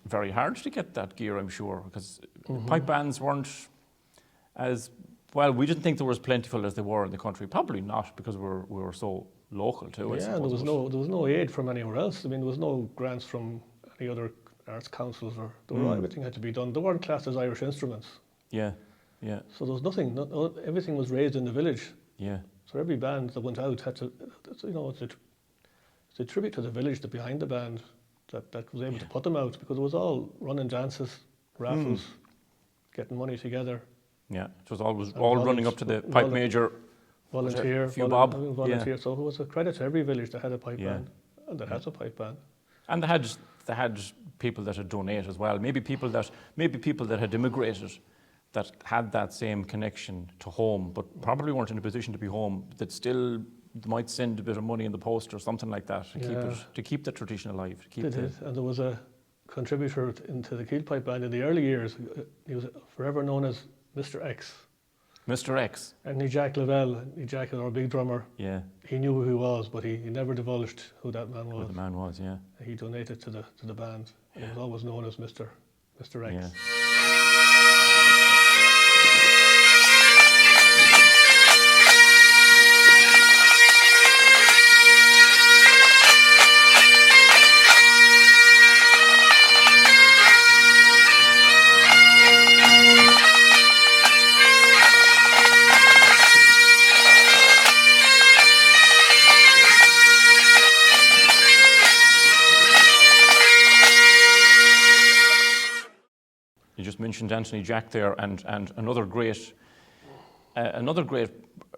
very hard to get that gear, I'm sure, because pipe bands weren't as well. We didn't think they were as plentiful as they were in the country. Probably not, because we were so local too. Yeah, there was no aid from anywhere else. I mean, there was no grants from any other arts councils, or everything had to be done. They weren't classed as Irish instruments. Yeah. So there was nothing. Everything was raised in the village. Yeah. So every band that went out had to, it's a tribute to the village that behind the band that was able to put them out, because it was all running dances, raffles, getting money together. Yeah, it was always all running up to the pipe major. Volunteer. Few bob. Volunteer. So it was a credit to every village that had a pipe band, and that has a pipe band. And they had people that had donated as well. Maybe people that had immigrated, that had that same connection to home, but probably weren't in a position to be home. That still might send a bit of money in the post or something like that to keep the tradition alive. And there was a contributor into the Keel Pipe Band in the early years. He was forever known as Mr. X. Mr. X. And Jack Lavelle, our big drummer. Yeah. He knew who he was, but he never divulged who that man was. Who the man was, yeah. He donated to the band. And he was always known as Mr. X. Yeah. You just mentioned Anthony Jack there, and another great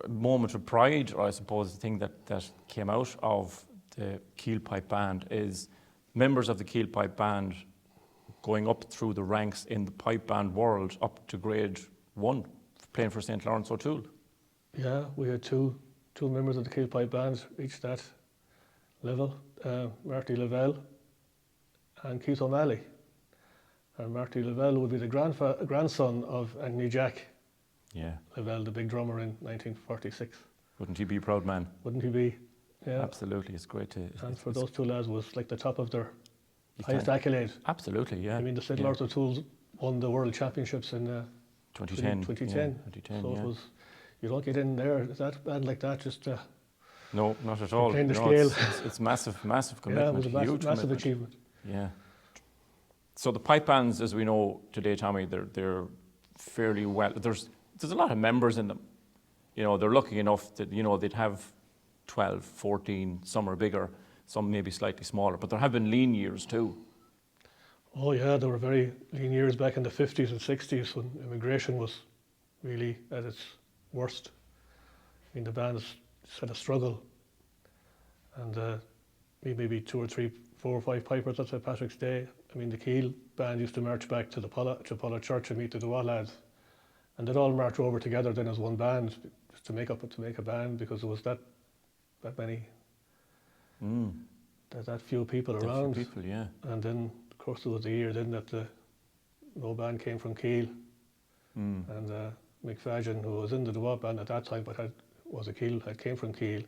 moment of pride, or I suppose the thing that came out of the Keel Pipe Band is members of the Keel Pipe Band going up through the ranks in the pipe band world up to grade 1, playing for St. Lawrence O'Toole. Yeah, we had two members of the Keel Pipe Band reach that level, Marty Lavelle and Keith O'Malley. And Marty Lavelle would be the grandson of Anthony Jack Lavelle, the big drummer in 1946. Wouldn't he be a proud man? Wouldn't he be? Yeah. Absolutely, it's great to... And for those two lads was like the top of their highest accolade. Absolutely, yeah. I mean, the St. Lawrence O'Toole's won the World Championships in 2010. 2010. So it was, you don't get in there, that band like that, just... no, not at all. Playing the no, scale. It's massive commitment. Yeah, it was a huge massive commitment. achievement. Yeah. So the pipe bands, as we know today, Tommy, they're fairly well. There's a lot of members in them. You know, they're lucky enough that, you know, they'd have 12, 14, some are bigger, some maybe slightly smaller, but there have been lean years too. Oh yeah, there were very lean years back in the 50s and 60s when immigration was really at its worst. I mean, the bands had a struggle, and maybe 2 or 3, 4 or 5 pipers at St. Patrick's Day. I mean, the Keel band used to march back to the Polla Church and meet the Dua lads, and they'd all march over together then as one band just to make a band, because there was that many, that few people around. Few people, yeah. And then, of course, there was a year then that no band came from Keel, and Mick Fagin, who was in the Dua band at that time but came from Keel.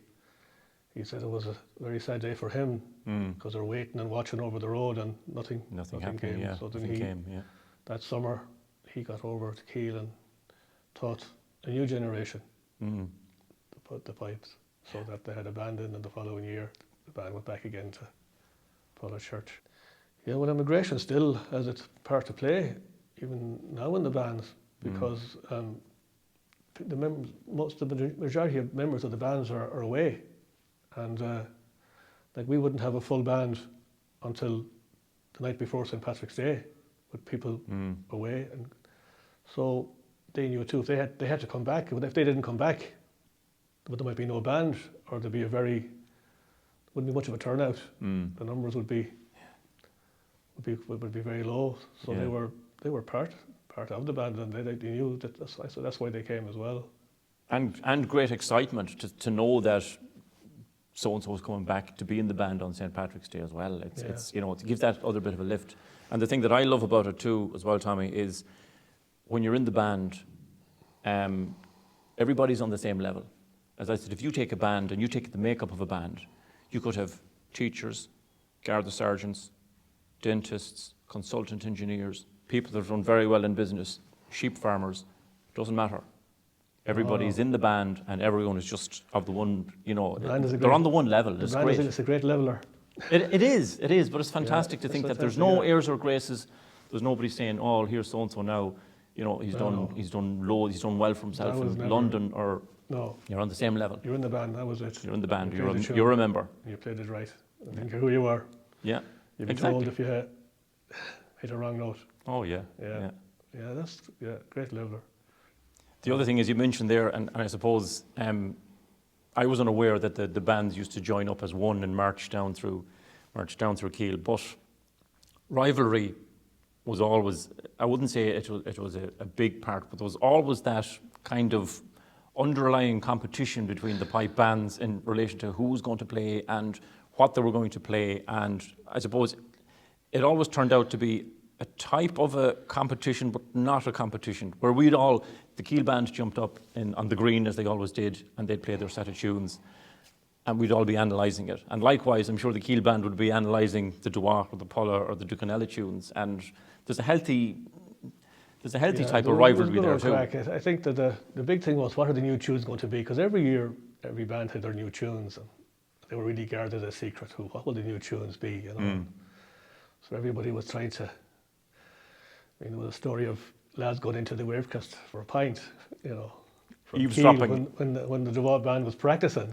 He said it was a very sad day for him because they're waiting and watching over the road and nothing came. Yeah, so then that summer he got over to Keel and taught a new generation to put the pipes, so that they had a band in, and the following year the band went back again to Polla Church. Yeah, well, immigration still has its part to play, even now in the bands, because the majority of members of the bands are away. And like we wouldn't have a full band until the night before St. Patrick's Day, with people away, and so they knew too if they had to come back. But if they didn't come back, there might be no band, or there'd be wouldn't be much of a turnout. The numbers would be very low. So they were part of the band, and they knew that. So that's why they came as well. And great excitement to know that so-and-so is coming back to be in the band on St. Patrick's Day as well. It's you know, to give that other bit of a lift. And the thing that I love about it too as well, Tommy, is when you're in the band, everybody's on the same level. As I said, if you take a band and you take the makeup of a band, you could have teachers, Garda sergeants, dentists, consultant engineers, people that have done very well in business, sheep farmers, doesn't matter. Everybody's in the band, and everyone is just of the one, you know, they're on the one level. It's great. It's a great leveler. It is, but it's fantastic to think that there's no airs or graces. There's nobody saying, oh, here's so-and-so now, you know, he's done well for himself in London, or no. You're on the same level. You're in the band, that was it. You're in the band, you're a member. You played it right. I don't care who you are. Yeah, you'd be told if you hit a wrong note. Oh, yeah. Yeah, that's great leveler. The other thing is, you mentioned there, and I suppose I was unaware that the bands used to join up as one and march down through Keel, but rivalry was always, I wouldn't say it was a big part, but there was always that kind of underlying competition between the pipe bands in relation to who was going to play and what they were going to play. And I suppose it always turned out to be a type of a competition, but not a competition, where the Keel band jumped up on the green, as they always did, and they'd play their set of tunes, and we'd all be analysing it. And likewise, I'm sure the Keel band would be analysing the Dua or the Polla or the Ducanella tunes, and there's a healthy type of rivalry there too. I think that the big thing was, what are the new tunes going to be? Because every year, every band had their new tunes, and they were really guarded a secret. What will the new tunes be? You know. So everybody was trying to. I mean, there was a story of lads going into the Wavecast for a pint, you know, from Keel when the Dua band was practicing.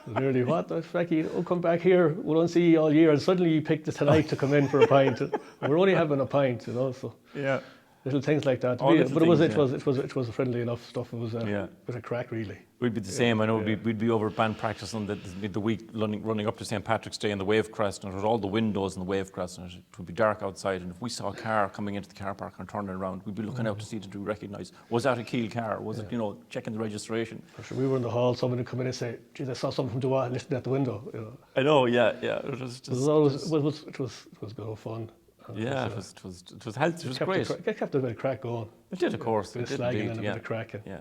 Really, what the fecky? Oh, come back here. We don't see you all year, and suddenly you picked tonight to come in for a pint. We're only having a pint, you know. So little things like that. All little But it things, was friendly enough stuff. It was a bit of crack, really. We'd be the same. I know we'd be over at band practice on the week running up to St. Patrick's Day in the wave crest, and it was all the windows in the wave crest, and it would be dark outside. And if we saw a car coming into the car park and turning around, we'd be looking out to see to recognise, was that a Keel car? Was it, checking the registration? For sure, we were in the hall. Someone would come in and say, "Geez, I saw something from Joanne listening at the window." I know. Yeah. It was just. It was good fun. Yeah, it was healthy. It was great. It kept a bit of crack going. It did, of course. A bit of slagging and a bit of cracking. Yeah.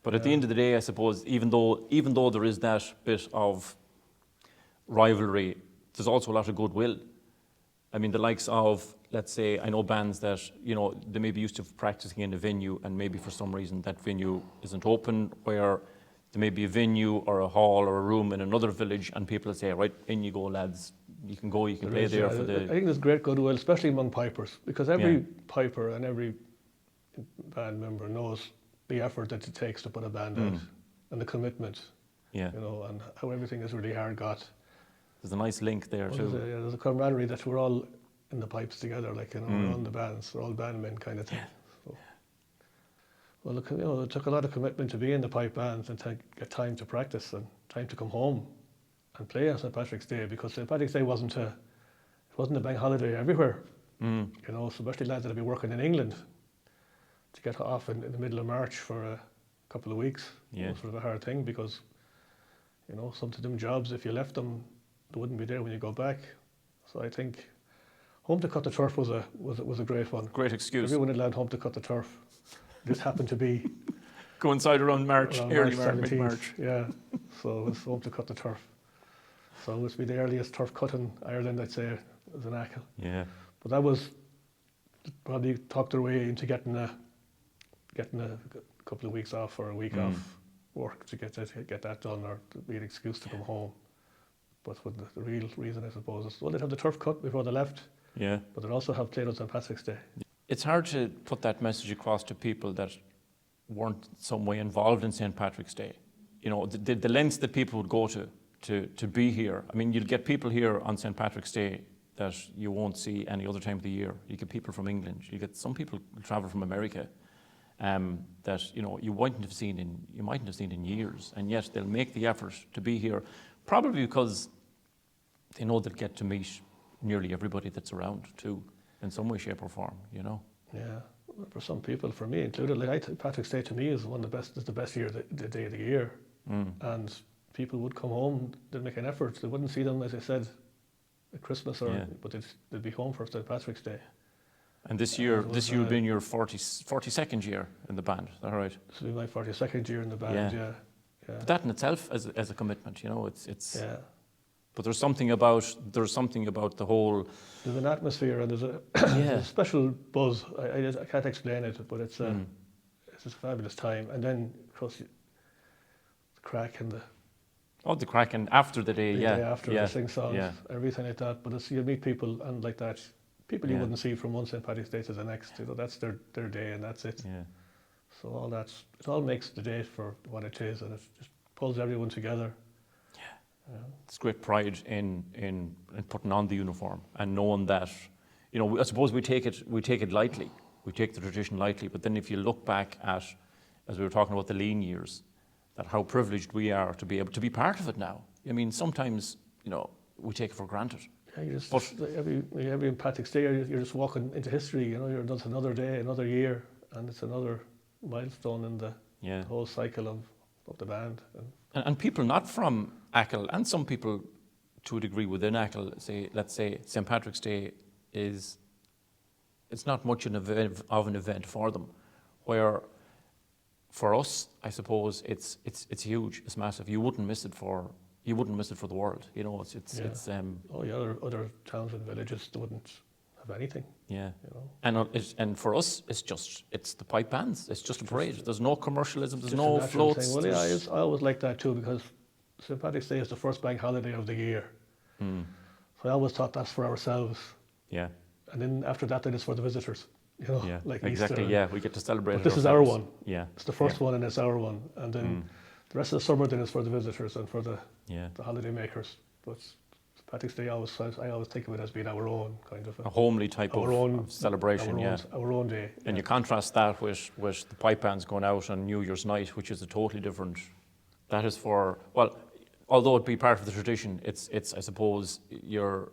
But at the end of the day, I suppose, even though there is that bit of rivalry, there's also a lot of goodwill. I mean, the likes of, let's say, I know bands that, they may be used to practicing in a venue, and maybe for some reason that venue isn't open, where there may be a venue or a hall or a room in another village, and people say, right, in you go, lads. You can go, you can play there for the... I think there's great goodwill, especially among pipers, because every piper and every band member knows the effort that it takes to put a band out, and the commitment, and how everything is really hard got. There's a nice link there too. There's a camaraderie that we're all in the pipes together, we're on the bands, we're all bandmen kind of thing. So, well, look, it took a lot of commitment to be in the pipe bands and to get time to practice and time to come home and play on St. Patrick's Day, because St. Patrick's Day wasn't a bank holiday everywhere. So especially lads that had been working in England, to get off in the middle of March for a couple of weeks was sort of a hard thing, because some of them jobs, if you left them, they wouldn't be there when you go back. So I think home to cut the turf was a great one. Great excuse. Everyone had landed home to cut the turf. This happened to be coincide around March, early March, mid-March. Yeah, so it was home to cut the turf. So it would be the earliest turf cut in Ireland, I'd say, as an Achill. Yeah. But that was probably talked their way into getting a couple of weeks off or a week off work to get that done, or to be an excuse to come home. But the real reason, I suppose, is they'd have the turf cut before they left. Yeah. But they'd also have played on St. Patrick's Day. It's hard to put that message across to people that weren't some way involved in St. Patrick's Day. The lengths that people would go to be here. I mean, you'll get people here on St. Patrick's Day that you won't see any other time of the year. You get people from England. You get some people who travel from America that you mightn't have seen in years, and yet they'll make the effort to be here, probably because they know they'll get to meet nearly everybody that's around too, in some way, shape, or form. Yeah, for some people, for me included, Patrick's Day to me is the best day of the year, and people would come home, they'd make an effort. They wouldn't see them, as I said, at Christmas, but they'd be home for St. Patrick's Day. And this year would be your 42nd year in the band, is that right? This will be my 42nd year in the band, yeah. But that in itself as a commitment, it's yeah. But there's something about the whole... There's an atmosphere, and there's a special buzz. I can't explain it, but it's a fabulous time. And then, of course, the crack and the... Oh, the crack and after the day, the day after, they sing songs, everything like that. But you meet people, and like that, people you wouldn't see from one St. Patrick's Day to the next. That's their day, and that's it. Yeah. So it all makes the day for what it is, and it just pulls everyone together. It's great pride in putting on the uniform and knowing that, I suppose we take it lightly. We take the tradition lightly, but then if you look back at, as we were talking about the lean years, that how privileged we are to be able to be part of it now. I mean, sometimes, we take it for granted. Yeah, every Patrick's Day, you're just walking into history. That's another day, another year, and it's another milestone in the whole cycle of the band. And people not from Achill, and some people to a degree within Achill, let's say St. Patrick's Day it's not much of an event for them, where for us, I suppose it's huge, it's massive. You wouldn't miss it for the world. Other towns and villages wouldn't have anything. Yeah. And for us, it's the pipe bands. It's just a parade. There's no commercialism. There's no floats. Well, I always like that too, because St. Patrick's Day is the first bank holiday of the year. So I always thought that's for ourselves. Yeah. And then after that, then it's for the visitors. Like exactly. Easter. Yeah, we get to celebrate. But this is our one. Yeah. It's the first one, and it's our one. And then the rest of the summer then is for the visitors and for the holiday makers. But Patrick's Day, I always think of it as being our own kind of A homely type our own of celebration, our own day. And you contrast that with the pipe bands going out on New Year's night, which is a totally different. That is for, well, although it be part of the tradition, it's I suppose you're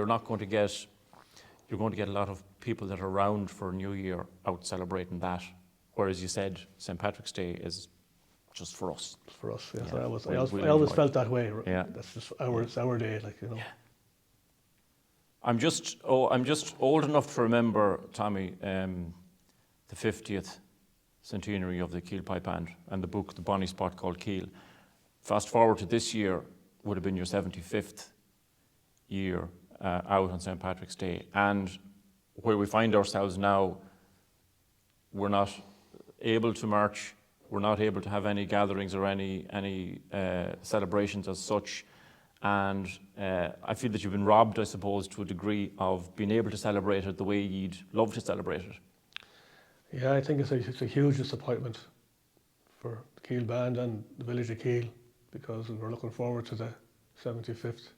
not going to get, you're going to get a lot of people that are around for New Year out celebrating that, whereas you said St. Patrick's Day is just for us. For us, yes. Yeah. I always felt that way. Yeah. That's just our day, like, you know. Yeah. I'm just old enough to remember, Tommy, the 50th centenary of the Keel Pipe Band and the book, The Bonnie Spot Called Keel. Fast forward to this year, would have been your 75th year out on St. Patrick's Day. And where we find ourselves now, we're not able to march, we're not able to have any gatherings or any celebrations as such. And I feel that you've been robbed, I suppose, to a degree of being able to celebrate it the way you'd love to celebrate it. Yeah, I think it's a huge disappointment for the Keel Band and the village of Keel, because we're looking forward to the 75th.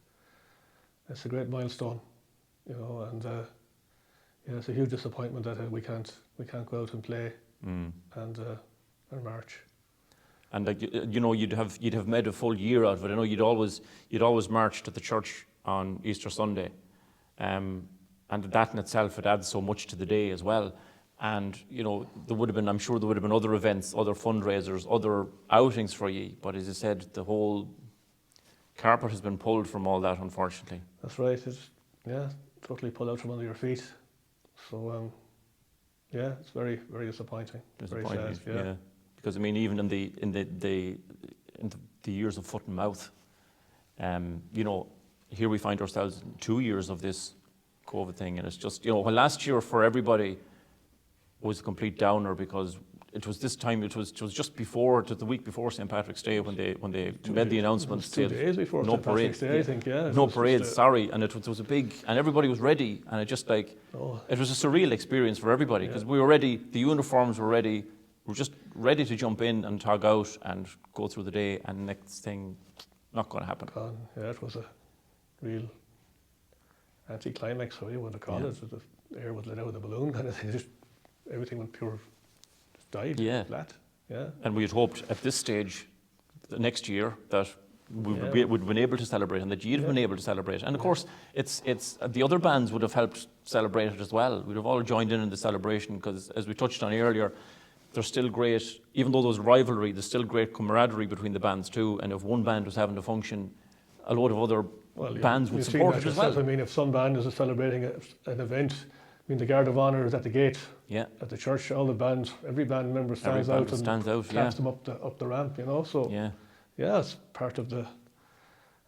It's a great milestone, you know, and yeah, it's a huge disappointment that we can't go out and play and march. And you know, you'd have made a full year out of it. I know you'd always march to the church on Easter Sunday, and that in itself, it adds so much to the day as well. And you know, I'm sure there would have been other events, other fundraisers, other outings for you. But as you said, the whole carpet has been pulled from all that, unfortunately. That's right. It's totally pulled out from under your feet. So yeah, it's very, very disappointing. Very sad. Yeah. Because I mean, even in the years of foot and mouth, you know, here we find ourselves in 2 years of this COVID thing, and it's just, you know, when last year for everybody was a complete downer, because it was this time, it was just before, the week before St. Patrick's Day, when they made the announcements. 2 days before no St. Patrick's parades, Day, I think, yeah. No parades, sorry, and it was a big, and everybody was ready, and it just like, it was a surreal experience for everybody, because we were ready, the uniforms were ready, we were just ready to jump in and tog out and go through the day, and next thing, not going to happen. Yeah, it was a real anti-climax, so you want to call it. The air was let out of the balloon, kind of thing. Just everything went pure, just died flat. Yeah. And we had hoped at this stage, the next year, that we'd have been able to celebrate, and that you'd have been able to celebrate. And of course, it's the other bands would have helped celebrate it as well. We'd have all joined in the celebration, because as we touched on earlier, there's still great, even though there's rivalry, there's still great camaraderie between the bands too. And if one band was having a function, a load of other bands would support it as well. I mean, if some band is celebrating an event, I mean, the Guard of Honour is at the gate at the church. All the bands, every band member stands out and claps them up the ramp, you know. So yeah, it's part of the.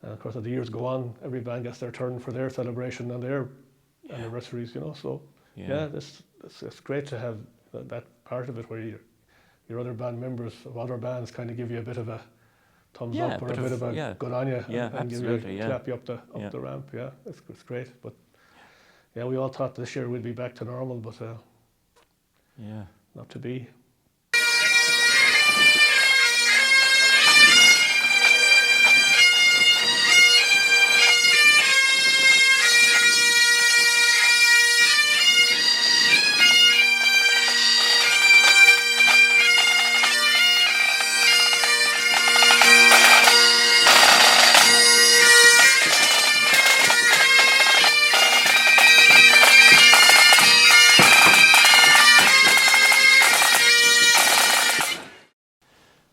And of course, as the years go on, every band gets their turn for their celebration and their anniversaries, you know. So it's great to have that part of it, where your other band members of other bands kind of give you a bit of a thumbs up or a bit of a good on you and give you clap you up the ramp. Yeah, it's great. But yeah, we all thought this year we'd be back to normal, but not to be.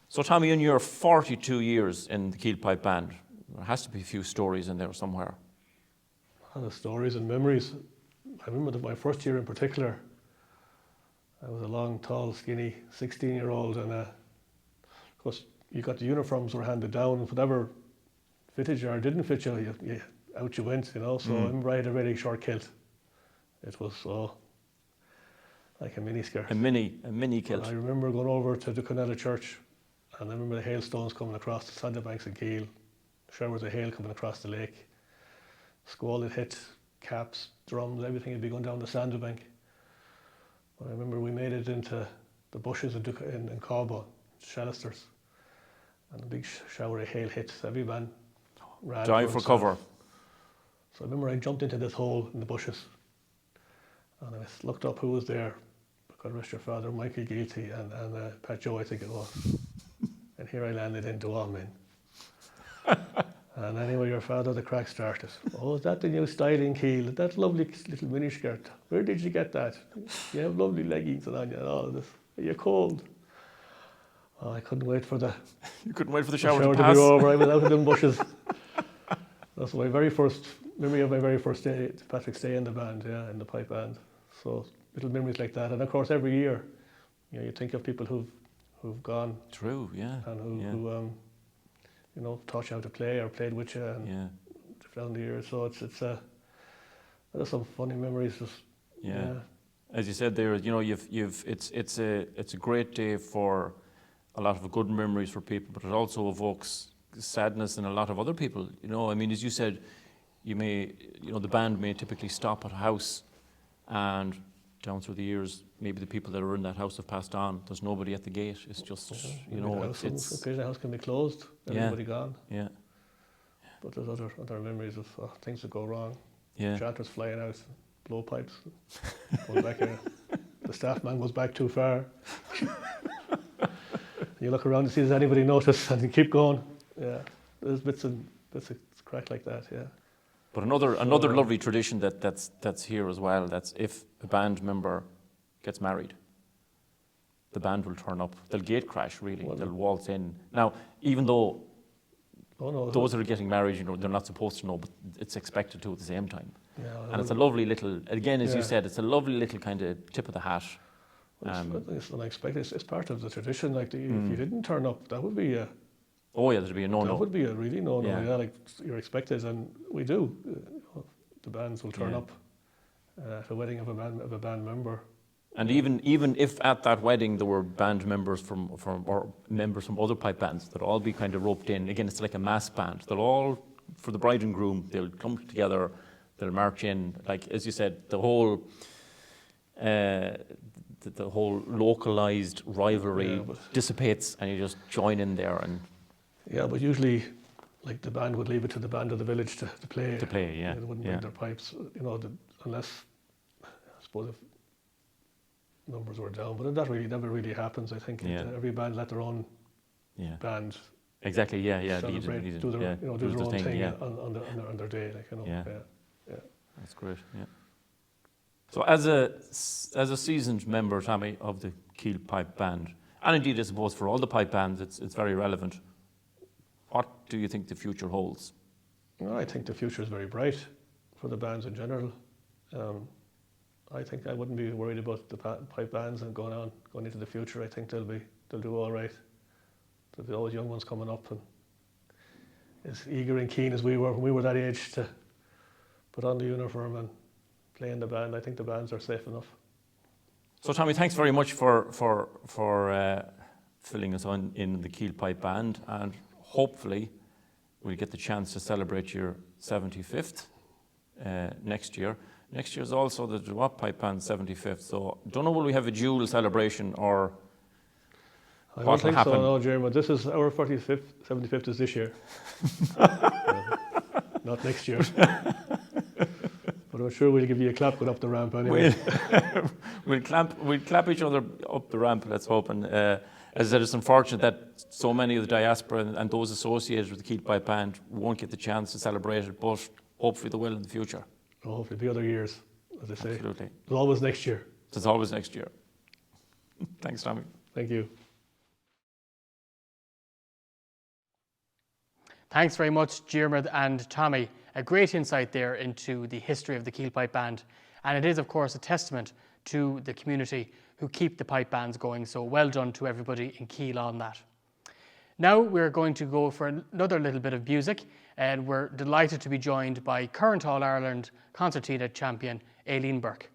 So Tommy, in your 42 years in the Keel Pipe Band, there has to be a few stories in there somewhere. The stories and memories. I remember my first year in particular. I was a long, tall, skinny 16-year-old, and of course you got the uniforms were handed down, and whatever fitted you or didn't fit you, out you went, you know. So I remember I had a very short kilt. It was like a mini skirt. A mini kilt. And I remember going over to the Connella Church, and I remember the hailstones coming across the sandbanks in Keel, showers of hail coming across the lake. Squall had hit, caps, drums, everything had been going down the sandbank. But I remember we made it into the bushes in Cawbo, Shallisters, and a big shower of hail hit. Every man ran dive for cover. So I remember I jumped into this hole in the bushes, and I looked up who was there. God rest your father, Michael Gilty and Pat Joe, I think it was. And here I landed into all men. And anyway, your father, the crack started. Oh, is that the new styling Keel? That lovely little miniskirt. Where did you get that? You have lovely leggings on you and all of this. Are you cold? Oh, I couldn't wait for the You couldn't wait for the shower to to pass. be over. I was out of them bushes. That's my very first memory of my very first day, Patrick's Day in the band, yeah, in the pipe band. So little memories like that. And of course, every year, you know, you think of people who've gone. True, yeah. And who you know, taught you how to play or played with you and down the years. So there's some funny memories. Just, yeah. As you said there, you know, it's a great day for a lot of good memories for people, but it also evokes sadness in a lot of other people. You know, I mean, as you said, the band may typically stop at a house, and down through the years, maybe the people that are in that house have passed on. There's nobody at the gate. It's just, you know, the house can be closed. Everybody gone. Yeah. But there's other memories of things that go wrong. Yeah. Charters flying out, blowpipes, going back here. The staff man goes back too far. You look around to see does anybody notice, and you keep going. Yeah, there's bits of crack like that. Yeah. But another lovely tradition that's here as well. That's if a band member gets married, the band will turn up. They'll gate crash really. They'll waltz in. Now, even though those that are getting married, you know, they're not supposed to know, but it's expected to at the same time. Yeah, and it's a lovely little, again, as you said, it's a lovely little kind of tip of the hat. It's unexpected. It's part of the tradition. Like if you didn't turn up, that would be a. Oh yeah, there'd be a no-no. That would be a really no-no. Yeah, like you're expected, and we do. The bands will turn up at a wedding of a band member. And even if at that wedding there were band members from or members from other pipe bands, they'll all be kind of roped in. Again, it's like a mass band. They'll all, for the bride and groom, they'll come together, they'll march in. Like as you said, the whole localized rivalry dissipates, and you just join in there. And yeah, but usually, like the band would leave it to the band of the village to play. To play, yeah. They wouldn't bring their pipes, you know, unless I suppose if numbers were down. But that really never really happens. I think every band let their own band. Exactly. Yeah. Celebrate, do their own thing on their day. Like, you know. Yeah. That's great. Yeah. So as a seasoned member, Tommy, of the Keel Pipe Band, and indeed I suppose for all the pipe bands, it's very relevant. What do you think the future holds? Well, I think the future is very bright for the bands in general. I think I wouldn't be worried about the pipe bands and going into the future. I think they'll do all right. There'll be always young ones coming up and as eager and keen as we were when we were that age to put on the uniform and play in the band. I think the bands are safe enough. So Tommy, thanks very much for filling us in the Keel Pipe Band, and hopefully we'll get the chance to celebrate your 75th next year. Next year is also the Dewap Pipe Band's 75th, so don't know will we have a dual celebration or I don't think so, no, Jeremy. This is our 45th, 75th is this year. Not next year. But I'm sure we'll give you a clap going up the ramp anyway. We'll clap each other up the ramp, let's hope. And as I said, it's unfortunate that so many of the diaspora and those associated with the Keel Pipe Band won't get the chance to celebrate it, but hopefully they will in the future. Oh, hopefully it'll be other years, as I say. Absolutely. There's always next year. There's always next year. Thanks, Tommy. Thank you. Thanks very much, Diarmuid and Tommy. A great insight there into the history of the Keel Pipe Band. And it is, of course, a testament to the community who keep the pipe bands going. So well done to everybody in Keel on that. Now we're going to go for another little bit of music, and we're delighted to be joined by current All-Ireland concertina champion, Aileen Bourke.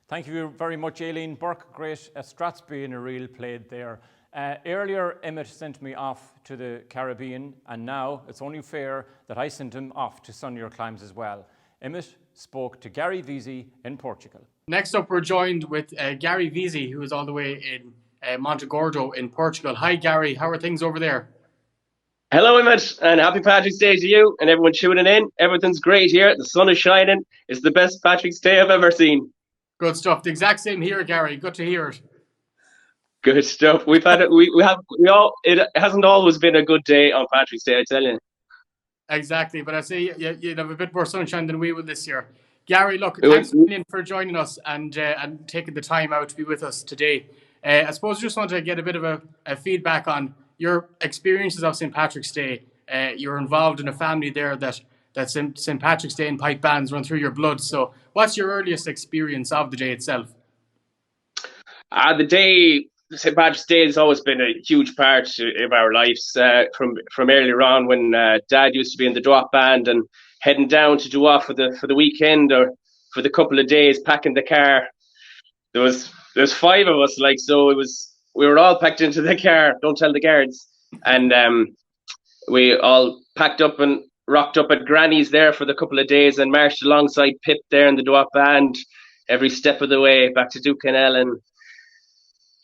Thank you very much, Aileen. Bourke, great. Strathspey in a reel played there. Earlier, Emmett sent me off to the Caribbean, and now it's only fair that I sent him off to sunnier climes as well. Emmett spoke to Gary Veazey in Portugal. Next up, we're joined with Gary Veazey, who is all the way in Montegordo in Portugal. Hi, Gary. How are things over there? Hello, Emmett, and happy Patrick's Day to you and everyone tuning in. Everything's great here. The sun is shining. It's the best Patrick's Day I've ever seen. Good stuff. The exact same here, Gary. Good to hear it. Good stuff. We've had it. It hasn't always been a good day on Patrick's Day, I tell you. Exactly, but I say you'd have a bit more sunshine than we will this year. Gary, look, thanks for joining us and taking the time out to be with us today. I suppose I just want to get a bit of a feedback on your experiences of St. Patrick's Day. You're involved in a family there that St. Patrick's Day and pipe bands run through your blood. So what's your earliest experience of the day itself? The day, St. Patrick's Day has always been a huge part of our lives from earlier on when Dad used to be in the drop band and heading down to Dua for the weekend or for the couple of days, packing the car. There's 5 of us, we were all packed into the car, don't tell the guards. And we all packed up and rocked up at Granny's there for the couple of days and marched alongside Pip there in the Dua band every step of the way back to Duquesnel.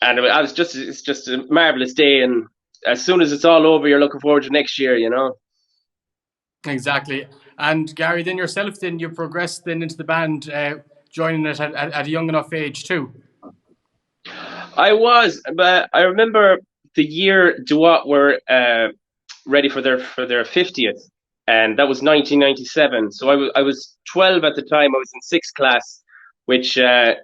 And it's just a marvellous day. And as soon as it's all over, you're looking forward to next year, you know. Exactly. And Gary, then yourself, you progressed then into the band, joining it at a young enough age too. I was, but I remember the year Duat were ready for their 50th, and that was 1997. So I was 12 at the time. I was in 6th class, which I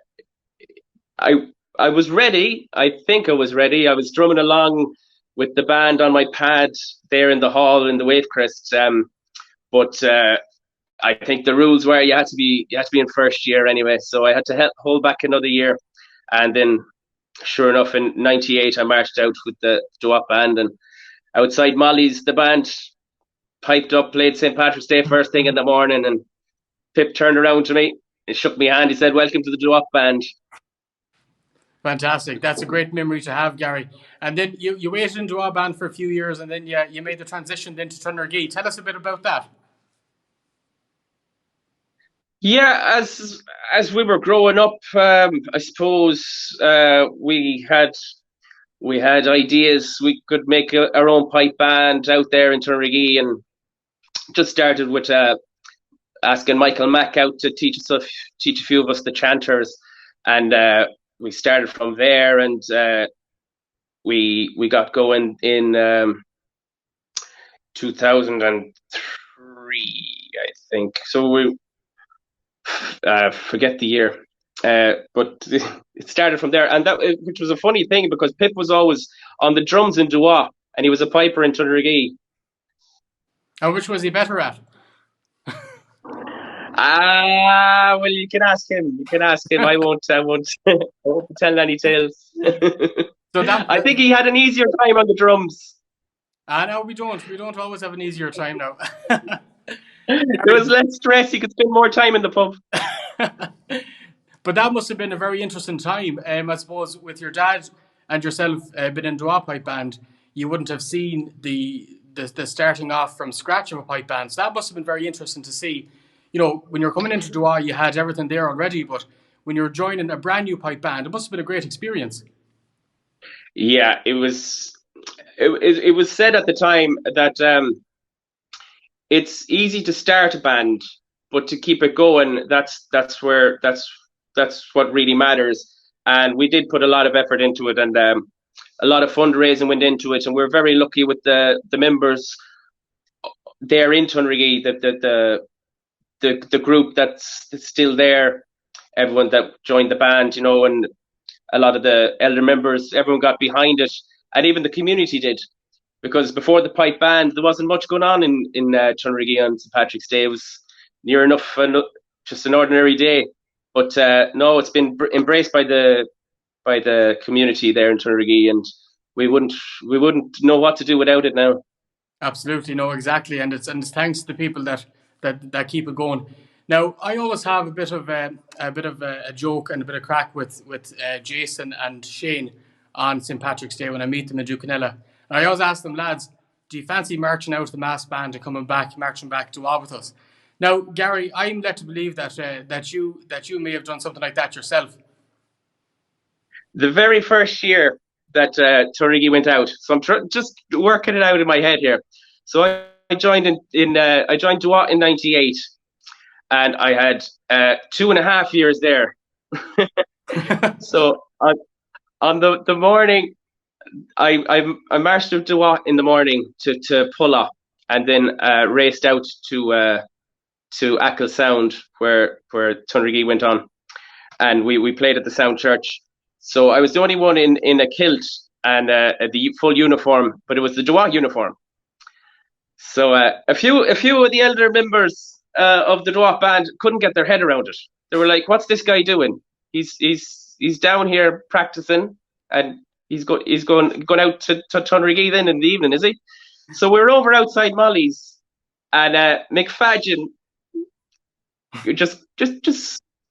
was ready. I think I was ready. I was drumming along with the band on my pad there in the hall in the Wavecrest. But I think the rules were you had to be in first year anyway. So I had to hold back another year, and then sure enough, in '98 I marched out with the Duat band, and outside Molly's the band piped up, played St. Patrick's Day first thing in the morning, and Pip turned around to me and shook my hand. He said, "Welcome to the Duat band." Fantastic. That's a great memory to have, Gary. And then you waited in Duat band for a few years, and then you made the transition then to Tunnargee. Tell us a bit about that. Yeah, as we were growing up, I suppose we had ideas. We could make our own pipe band out there in Tunnargee, and just started with asking Michael Mack out to teach a few of us the chanters, and we started from there, and we got going in 2003, I think. So we forget the year, but it started from there, and which was a funny thing because Pip was always on the drums in Duat, and he was a piper in Tunnargee. And which was he better at? Well, you can ask him. I won't tell any tales. I think he had an easier time on the drums. No, we don't. We don't always have an easier time now. There was less stress. He could spend more time in the pub. But that must have been a very interesting time. I suppose with your dad and yourself being in Duat pipe band, you wouldn't have seen the starting off from scratch of a pipe band. So that must have been very interesting to see. You know, when you're coming into Duat, you had everything there already, but when you're joining a brand new pipe band, it must have been a great experience. Yeah, it was. It was said at the time that it's easy to start a band, but to keep it going, that's what really matters. And we did put a lot of effort into it, and a lot of fundraising went into it, and we're very lucky with the members there in Tunriggy, the group that's still there, everyone that joined the band, and a lot of the elder members, everyone got behind it, and even the community did. Because before the pipe band, there wasn't much going on in Tunriggy on St. Patrick's Day. It was near enough just an ordinary day. But no, it's been embraced by the community there in Tunriggy, and we wouldn't know what to do without it now. Absolutely, no, exactly, and it's thanks to the people that keep it going. Now, I always have a bit of a joke and a bit of crack with Jason and Shane on St. Patrick's Day when I meet them in Ducanella. And I always ask them, lads, do you fancy marching out the mass band and marching back to Wa with us? Now, Gary, I'm led to believe that you may have done something like that yourself. The very first year that Tunriggy went out, so I'm just working it out in my head here. So I joined I joined Duat in '98, and I had 2.5 years there. So on the morning, I marched to Duat in the morning to Pulla, and then raced out to Achill Sound where Tunriggy went on, and we played at the Sound Church. So I was the only one in a kilt and the full uniform, but it was the Duat uniform. So a few of the elder members of the Duat band couldn't get their head around it. They were like, "What's this guy doing? He's down here practicing, and he's going out to Tunriggy then in the evening, is he?" So we were over outside Molly's, and McFadgen just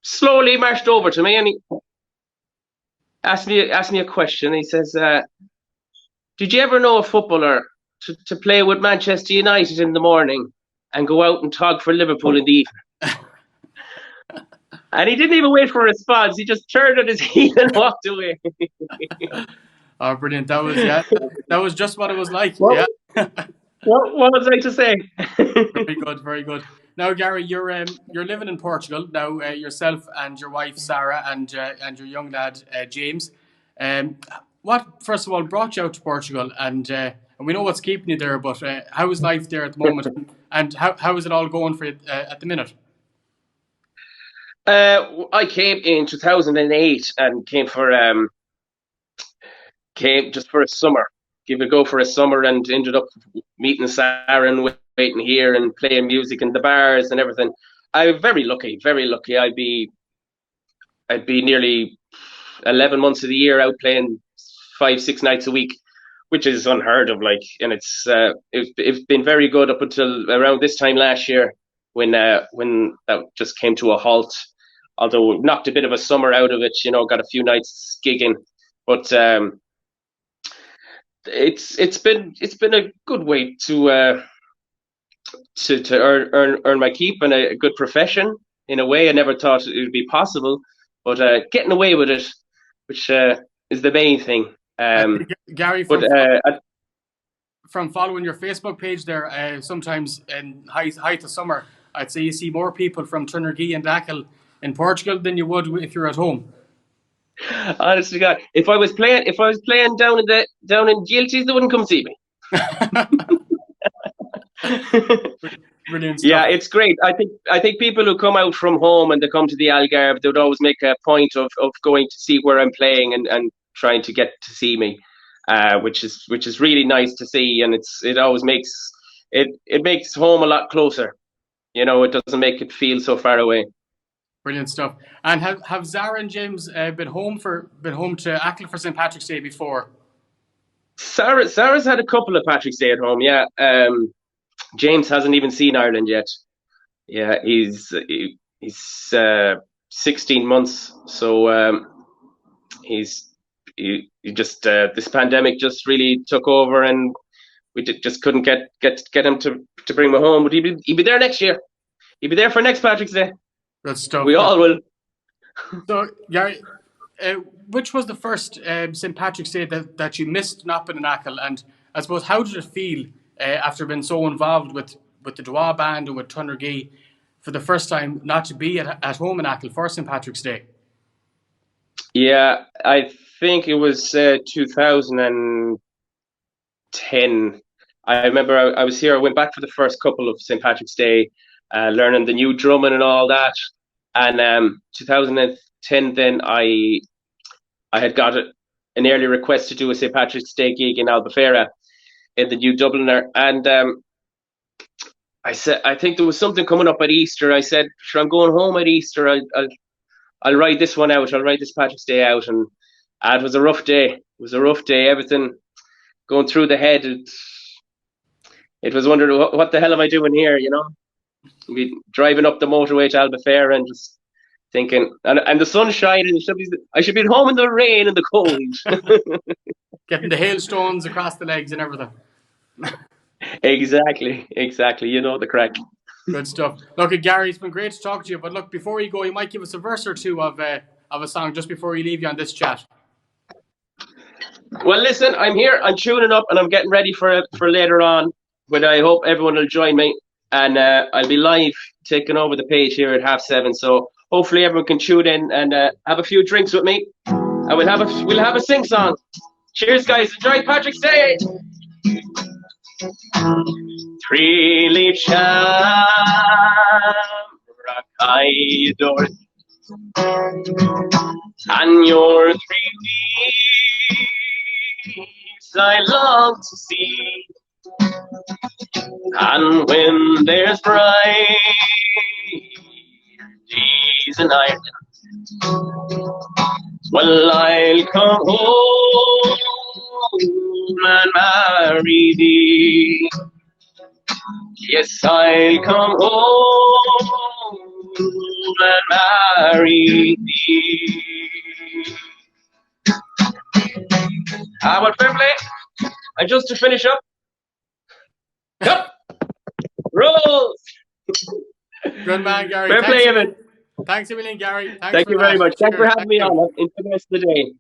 slowly marched over to me, and he asked me a question. He says, "Did you ever know a footballer to play with Manchester United in the morning and go out and tog for Liverpool in the evening?" And he didn't even wait for a response. He just turned on his heel and walked away. Oh, brilliant! That was just what it was like. What was I to say? Very good, very good. Now, Gary, you're living in Portugal now. Yourself and your wife Sarah and your young lad James. What first of all brought you out to Portugal? And we know what's keeping you there, but how is life there at the moment? And how is it all going for you at the minute? I came in 2008 and came just for a summer, give it a go for a summer, and ended up meeting Sarah and waiting here and playing music in the bars and everything. I'm very lucky, very lucky. I'd be nearly 11 months of the year out playing 5-6 nights a week, which is unheard of. And it's been very good up until around this time last year when that just came to a halt. Although knocked a bit of a summer out of it, got a few nights gigging, but it's been a good way to earn my keep, and a good profession in a way. I never thought it would be possible, but getting away with it, which is the main thing. Gary, from following your Facebook page there, sometimes in height of summer, I'd say you see more people from Tunriggy and Achill in Portugal than you would if you're at home. Honestly, God, if I was playing down in Guilties, they wouldn't come see me. Brilliant stuff. Yeah, it's great. I think people who come out from home and they come to the Algarve, they would always make a point of going to see where I'm playing and trying to get to see me, which is really nice to see, and it always makes it makes home a lot closer. It doesn't make it feel so far away. Brilliant stuff. And have Zara and James been home to Achill for St. Patrick's Day before? Sarah's had a couple of Patrick's Day at home. Yeah. James hasn't even seen Ireland yet. Yeah, he's 16 months. So he just this pandemic just really took over, and we just couldn't get him to bring him home. But he'll be there next year. He'll be there for next Patrick's Day. Good stuff. We all will. So, Gary, which was the first St. Patrick's Day that you missed not being in Achill? And I suppose, how did it feel after being so involved with the Dwa band and with Tunriggy for the first time not to be at home in Achill for St. Patrick's Day? Yeah, I think it was 2010. I remember I was here. I went back for the first couple of St. Patrick's Day, learning the new drumming and all that. And 2010, then I had got an early request to do a St. Patrick's Day gig in Albufeira in the New Dubliner, and I said I think there was something coming up at Easter. I said, "Sure, I'm going home at Easter. I'll ride this one out. I'll ride this Patrick's Day out." And it was a rough day. It was a rough day. Everything going through the head. It was wondering what the hell am I doing here? You know, driving up the motorway to Albufeira and just thinking, and the sun's shining. I should be at home in the rain and the cold. Getting the hailstones across the legs and everything. Exactly. You know the crack. Good stuff. Look, Gary, it's been great to talk to you. But look, before you go, you might give us a verse or two of a song just before we leave you on this chat. Well, listen, I'm here. I'm tuning up and I'm getting ready for later on. But I hope everyone will join me, and I'll be live taking over the page here at 7:30. So hopefully everyone can tune in and have a few drinks with me, and we'll have a sing song. Cheers, guys! Enjoy Patrick's Day. Three-leaf shamrock I adore, and your 3 leaves I long to see. And when there's bright days in Ireland, well, I'll come home and marry thee. Yes, I'll come home and marry thee. Well, fair play. And just to finish up, yep. Rolls. Good man, Gary. Fair play, Evan. Thanks a million, Gary. Thank you very much. Thanks for having me on. Enjoy the rest of the day.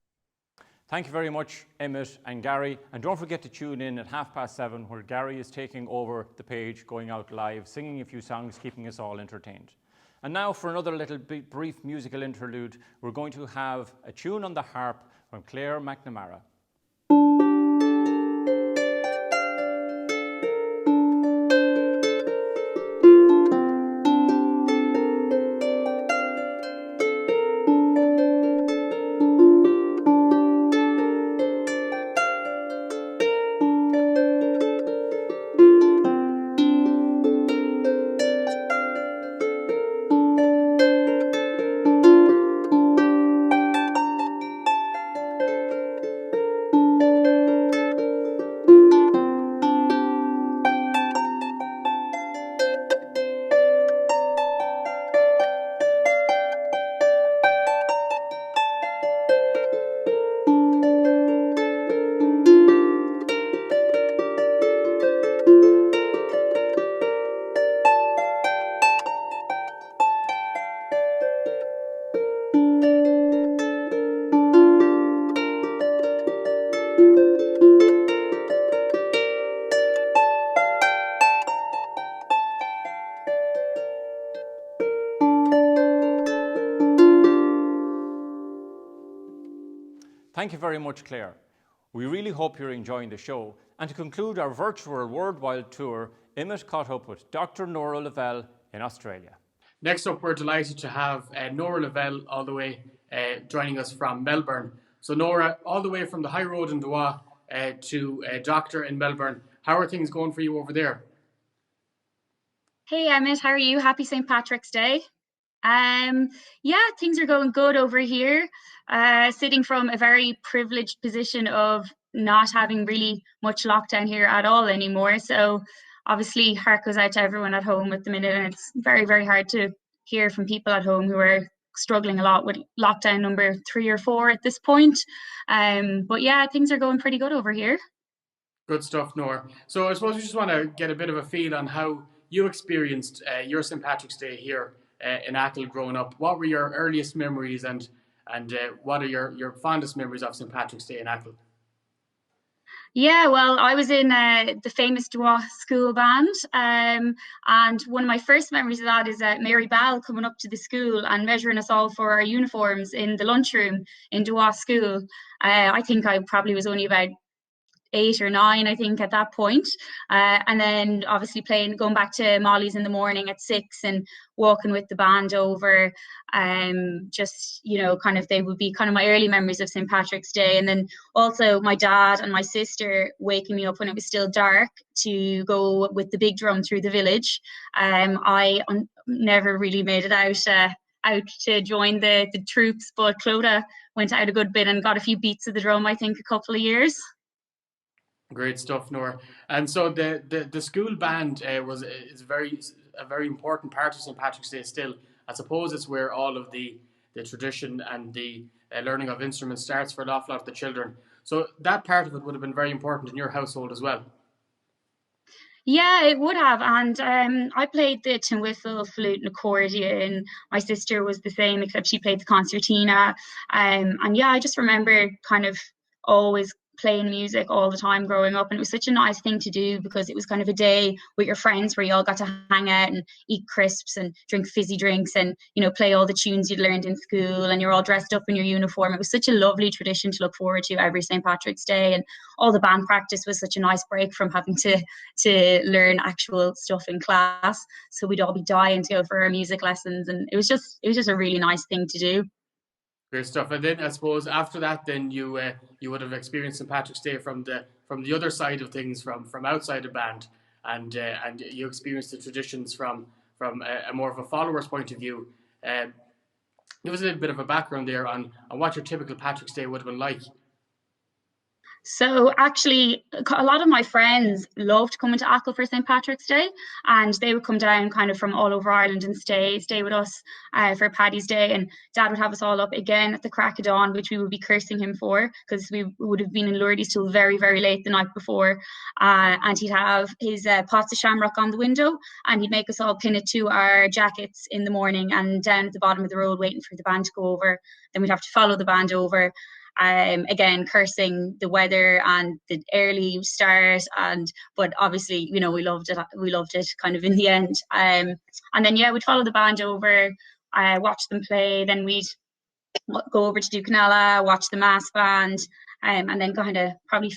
Thank you very much, Emmett and Gary. And don't forget to tune in at 7:30, where Gary is taking over the page, going out live, singing a few songs, keeping us all entertained. And now for another little brief musical interlude, we're going to have a tune on the harp from Claire McNamara. Thank you very much, Claire. We really hope you're enjoying the show. And to conclude our virtual worldwide tour, Emmett caught up with Dr. Nora Lavelle in Australia. Next up, we're delighted to have Nora Lavelle all the way joining us from Melbourne. So Nora, all the way from the high road in Dua to doctor in Melbourne. How are things going for you over there? Hey Emmett, how are you? Happy St. Patrick's Day. Yeah, things are going good over here. Sitting from a very privileged position of not having really much lockdown here at all anymore. So obviously heart goes out to everyone at home at the minute, and it's very, very hard to hear from people at home who are struggling a lot with lockdown number 3 or 4 at this point. But yeah, things are going pretty good over here. Good stuff, Nora. So I suppose we just want to get a bit of a feel on how you experienced your St. Patrick's Day here in Achill growing up. What were your earliest memories and what are your fondest memories of St. Patrick's Day in Achill? Yeah, well, I was in the famous Dwa school band, and one of my first memories of that is Mary Ball coming up to the school and measuring us all for our uniforms in the lunchroom in Dwa school. I think I probably was only about 8 or 9, I think, at that point. And then obviously going back to Molly's in the morning at 6 and walking with the band over. Just, kind of, they would be kind of my early memories of St. Patrick's Day. And then also my dad and my sister waking me up when it was still dark to go with the big drum through the village. I never really made it out to join the troops, but Clodagh went out a good bit and got a few beats of the drum, I think, a couple of years. Great stuff, Nora. And so the school band is a very important part of St. Patrick's Day still. I suppose it's where all of the tradition and the learning of instruments starts for an awful lot of the children. So that part of it would have been very important in your household as well. Yeah, it would have. And I played the tin whistle, flute, and accordion. My sister was the same, except she played the concertina. And yeah, I just remember kind of always playing music all the time growing up, and it was such a nice thing to do because it was kind of a day with your friends where you all got to hang out and eat crisps and drink fizzy drinks and play all the tunes you'd learned in school, and you're all dressed up in your uniform. It was such a lovely tradition to look forward to every St. Patrick's Day, and all the band practice was such a nice break from having to learn actual stuff in class. So we'd all be dying to go for our music lessons, and it was just a really nice thing to do. Great stuff. And then I suppose after that, then you would have experienced St. Patrick's Day from the other side of things, from outside the band, and you experienced the traditions from a more of a follower's point of view. Give us a little bit of a background there on what your typical Patrick's Day would have been like. So actually, a lot of my friends loved coming to Achill for St. Patrick's Day, and they would come down kind of from all over Ireland and stay with us for Paddy's Day. And Dad would have us all up again at the crack of dawn, which we would be cursing him for because we would have been in Lourdes till very, very late the night before. And he'd have his pots of shamrock on the window, and he'd make us all pin it to our jackets in the morning and down at the bottom of the road waiting for the band to go over. Then we'd have to follow the band over. Again, cursing the weather and the early start, but obviously, we loved it kind of in the end. And then we'd follow the band over, watch them play, then we'd go over to Ducanella, watch the mass band, and then kind of probably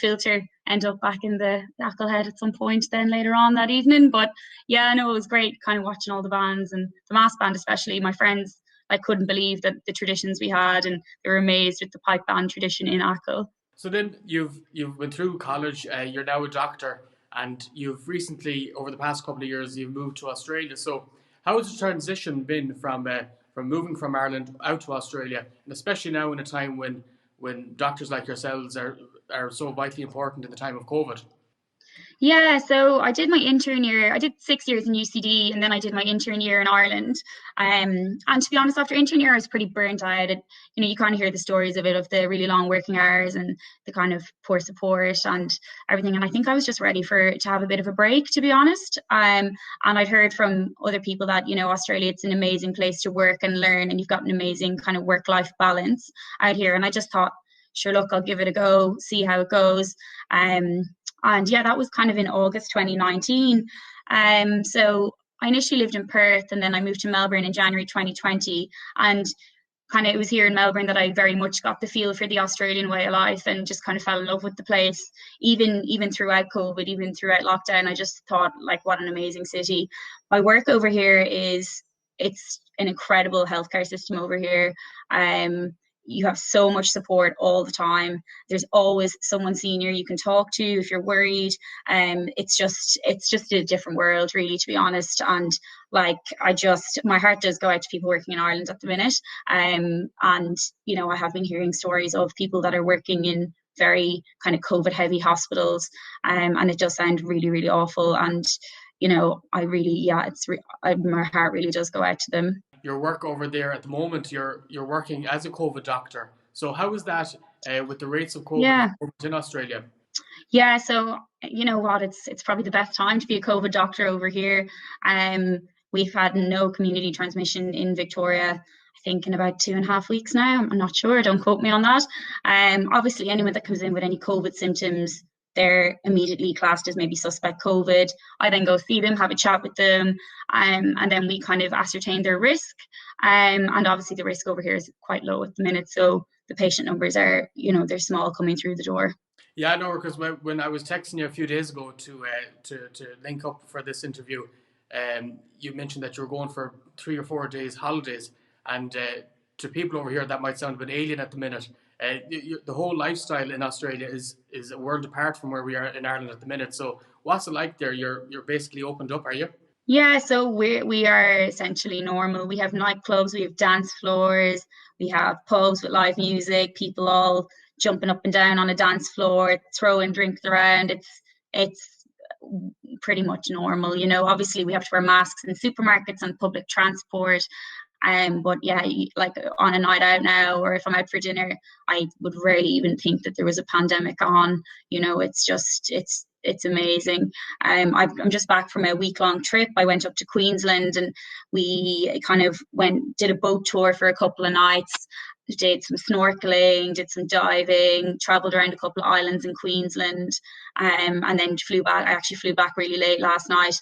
end up back in the Achill Head at some point then later on that evening. But yeah, no, it was great kind of watching all the bands and the mass band, especially. My friends couldn't believe that the traditions we had, and they were amazed with the pipe band tradition in Achill. So then you've been through college, you're now a doctor, and you've recently, over the past couple of years, you've moved to Australia. So how has the transition been from moving from Ireland out to Australia, and especially now in a time when doctors like yourselves are so vitally important in the time of COVID? Yeah, so I did my intern year. I did 6 years in UCD, and then I did my intern year in Ireland. And to be honest, after intern year, I was pretty burnt out. You kind of hear the stories of the really long working hours and the kind of poor support and everything. And I think I was just ready to have a bit of a break, to be honest. And I'd heard from other people that, Australia, it's an amazing place to work and learn, and you've got an amazing kind of work-life balance out here. And I just thought, sure, look, I'll give it a go, see how it goes. And yeah, that was kind of in August 2019. So I initially lived in Perth, and then I moved to Melbourne in January 2020. And kind of it was here in Melbourne that I very much got the feel for the Australian way of life and just kind of fell in love with the place. Even throughout COVID, even throughout lockdown, I just thought, what an amazing city. My work over here it's an incredible healthcare system over here. You have so much support all the time. There's always someone senior you can talk to if you're worried. It's just a different world, really, to be honest. And my heart does go out to people working in Ireland at the minute. And I have been hearing stories of people that are working in very kind of COVID heavy hospitals, and it does sound really, really awful. And my heart really does go out to them. Your work over there at the moment, you're working as a COVID doctor. So how is that with the rates of COVID in Australia? Yeah, so you know what, it's probably the best time to be a COVID doctor over here. We've had no community transmission in Victoria, I think in about 2.5 weeks now. I'm not sure, don't quote me on that. Obviously anyone that comes in with any COVID symptoms, they're immediately classed as maybe suspect COVID. I then go see them, have a chat with them, and then we kind of ascertain their risk. And obviously the risk over here is quite low at the minute, so the patient numbers are, they're small coming through the door. Yeah, no, because when I was texting you a few days ago to link up for this interview, you mentioned that you were going for 3 or 4 days holidays, and to people over here that might sound a bit alien at the minute. The whole lifestyle in Australia is a world apart from where we are in Ireland at the minute. So what's it like there? You're basically opened up, are you? Yeah, so we are essentially normal. We have nightclubs, we have dance floors, we have pubs with live music, people all jumping up and down on a dance floor, throwing drinks around. It's pretty much normal, Obviously, we have to wear masks in supermarkets and public transport. But yeah, like on a night out now, or if I'm out for dinner, I would rarely even think that there was a pandemic on. It's amazing. I'm just back from a week-long trip. I went up to Queensland, and we kind of did a boat tour for a couple of nights, did some snorkeling, did some diving, traveled around a couple of islands in Queensland, and then flew back. I actually flew back really late last night.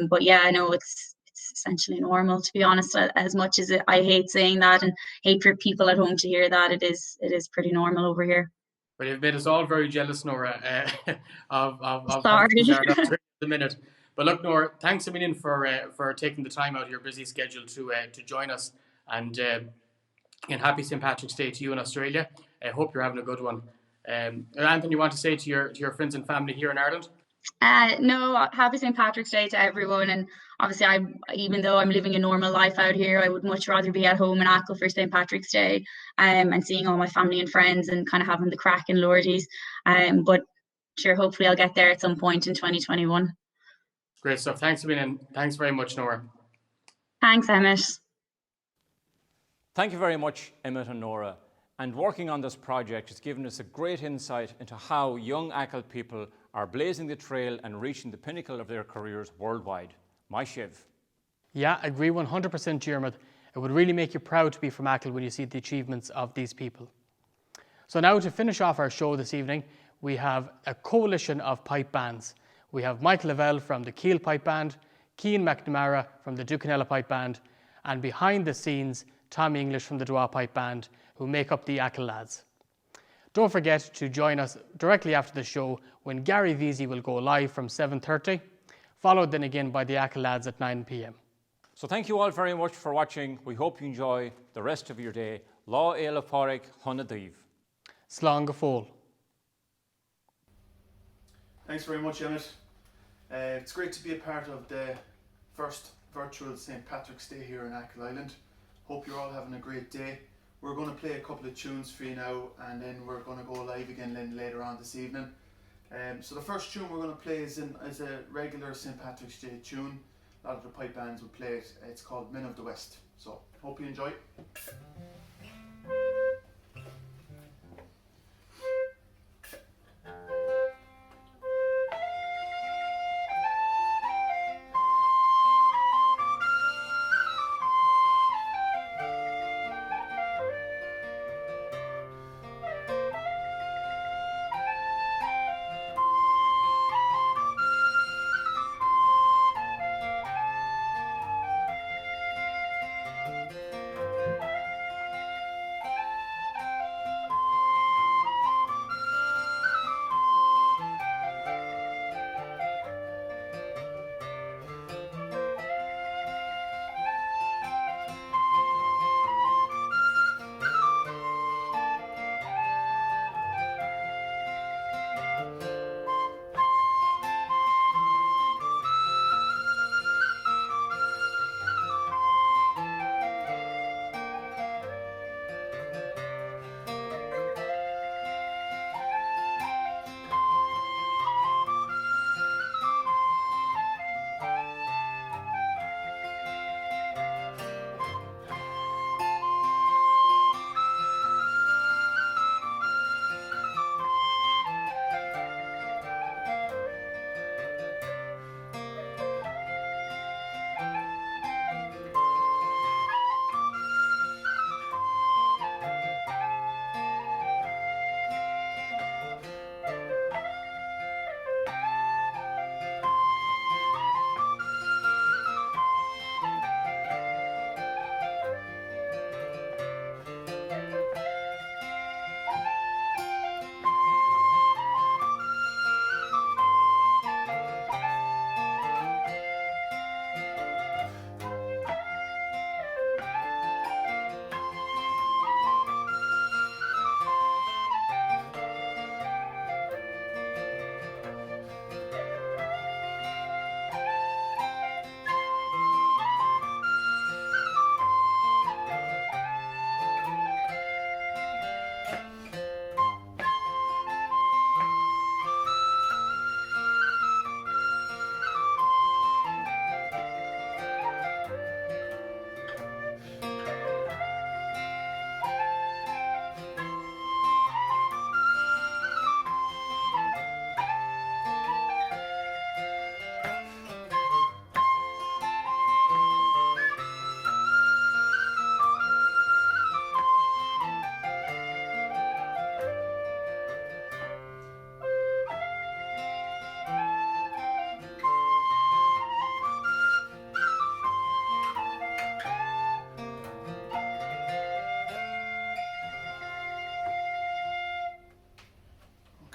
But yeah, I know it's essentially normal, to be honest. As much as I hate saying that and hate for people at home to hear that, it is pretty normal over here. But you've made us all very jealous, Nora, of Sorry. the minute. But look, Nora, thanks a million for taking the time out of your busy schedule to join us. And happy St. Patrick's Day to you in Australia. I hope you're having a good one. Anything you want to say to your friends and family here in Ireland? No, happy St. Patrick's Day to everyone. And obviously, even though I'm living a normal life out here, I would much rather be at home in Achill for St. Patrick's Day, and seeing all my family and friends and kind of having the crack in Lourdes. But sure, hopefully I'll get there at some point in 2021. Great stuff. Thanks a million. Thanks very much, Nora. Thanks, Emmett. Thank you very much, Emmett and Nora. And working on this project has given us a great insight into how young Achill people are blazing the trail and reaching the pinnacle of their careers worldwide. My Shiv. Yeah, I agree 100%, Diarmuid. It would really make you proud to be from Achill when you see the achievements of these people. So now to finish off our show this evening, we have a coalition of pipe bands. We have Michael Lavelle from the Keel Pipe Band, Cian McNamara from the Ducanella Pipe Band, and behind the scenes, Tommy English from the Dwa Pipe Band, who make up the Achill lads. Don't forget to join us directly after the show when Gary Veazey will go live from 7:30, followed then again by the Achill lads at 9 p.m. So thank you all very much for watching. We hope you enjoy the rest of your day. Lá éile páric Honna Dív. Slán go fóill. Thanks very much, Emmett. It's great to be a part of the first virtual St. Patrick's Day here in Achill Island. Hope you're all having a great day. We're going to play a couple of tunes for you now, and then we're going to go live again later on this evening. So the first tune we're going to play is a regular St. Patrick's Day tune. A lot of the pipe bands will play it. It's called Men of the West. So hope you enjoy.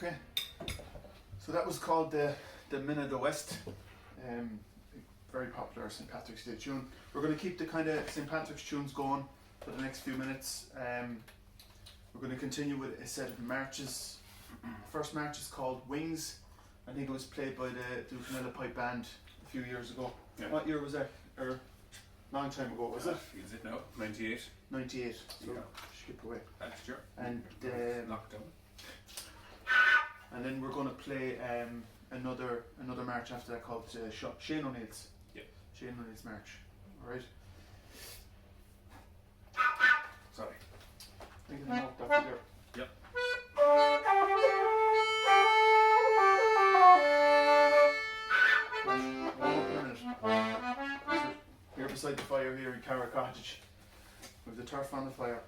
Okay. So that was called the Minute of the West. Very popular St. Patrick's Day tune. We're going to keep the kind of St. Patrick's tunes going for the next few minutes. We're going to continue with a set of marches. The first march is called Wings. I think it was played by the Keel Pipe Band a few years ago. Yeah. What year was that? Or long time ago, was it? Is it now? 98. 98. So Yeah. skip away. Last year. And Lockdown. and then we're going to play another march after that called Shane O'Neill's. Yeah. Shane O'Neill's march. All right. Sorry. Make a note after there. Yep. Here beside the fire here in Carra Cottage. With the turf on the fire.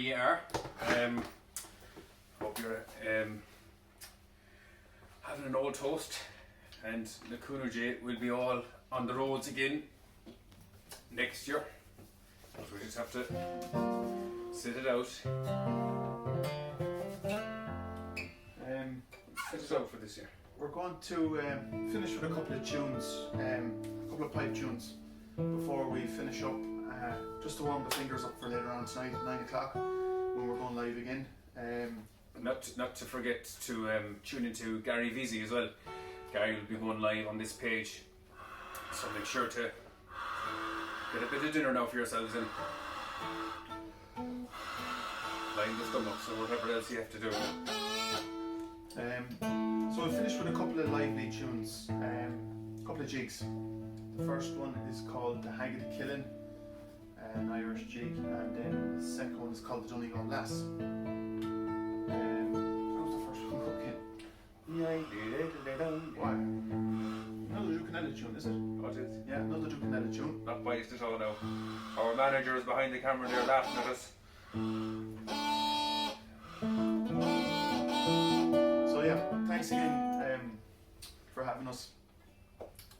you are. Hope you're having an old toast, and the Coonerjay will be all on the roads again next year. So we just have to sit it out. Sit it out for this year. We're going to finish with a couple of tunes, a couple of pipe tunes, before we finish up, just to warm the fingers up for later on tonight at 9 o'clock when we're going live again. Not to forget to tune into Gary Vizzi as well. Gary will be going live on this page, so make sure to get a bit of dinner now for yourselves and line the stomachs or whatever else you have to do. So we'll finish with a couple of lively tunes, a couple of jigs. The first one is called The Hag of the Killin', an Irish jig, and then the second one is called The Donegal Lass. How was the first one cooking? Why? Another Ducanella tune, is it? What is? Yeah, another Ducanella tune. Not biased at all now. Our manager is behind the camera there laughing at us. So yeah, thanks again for having us,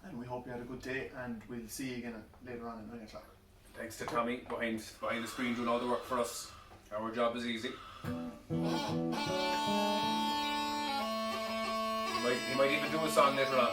and we hope you had a good day, and we'll see you again later on at 9 o'clock. Thanks to Tommy behind the screen doing all the work for us. Our job is easy. He might even do a song later on.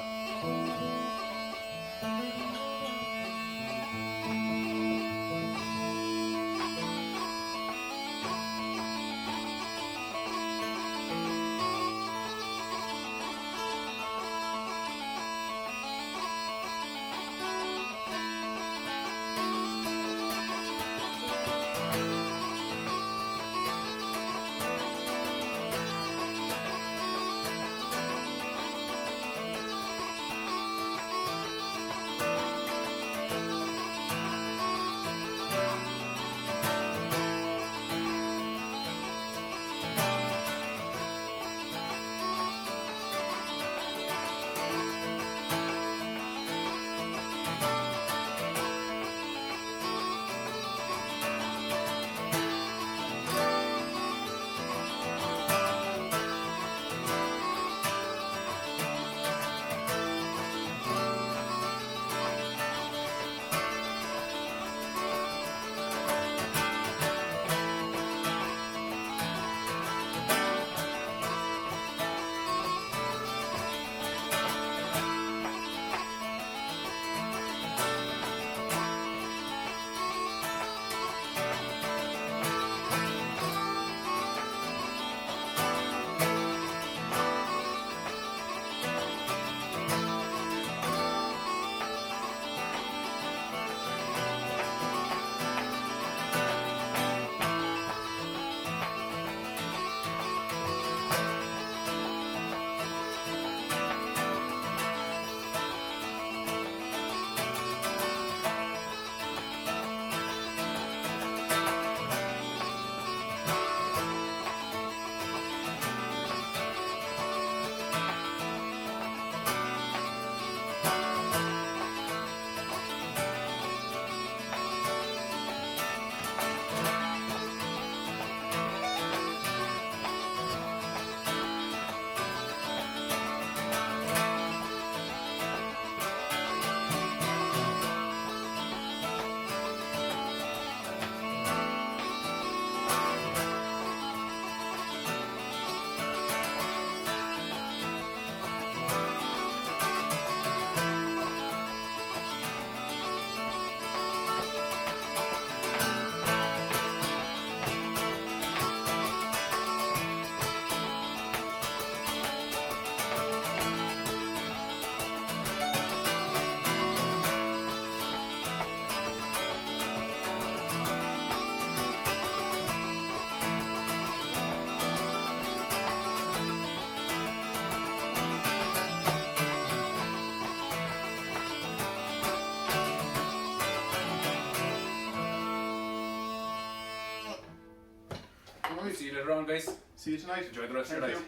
See you later on, guys. See you tonight. Enjoy the rest of your night.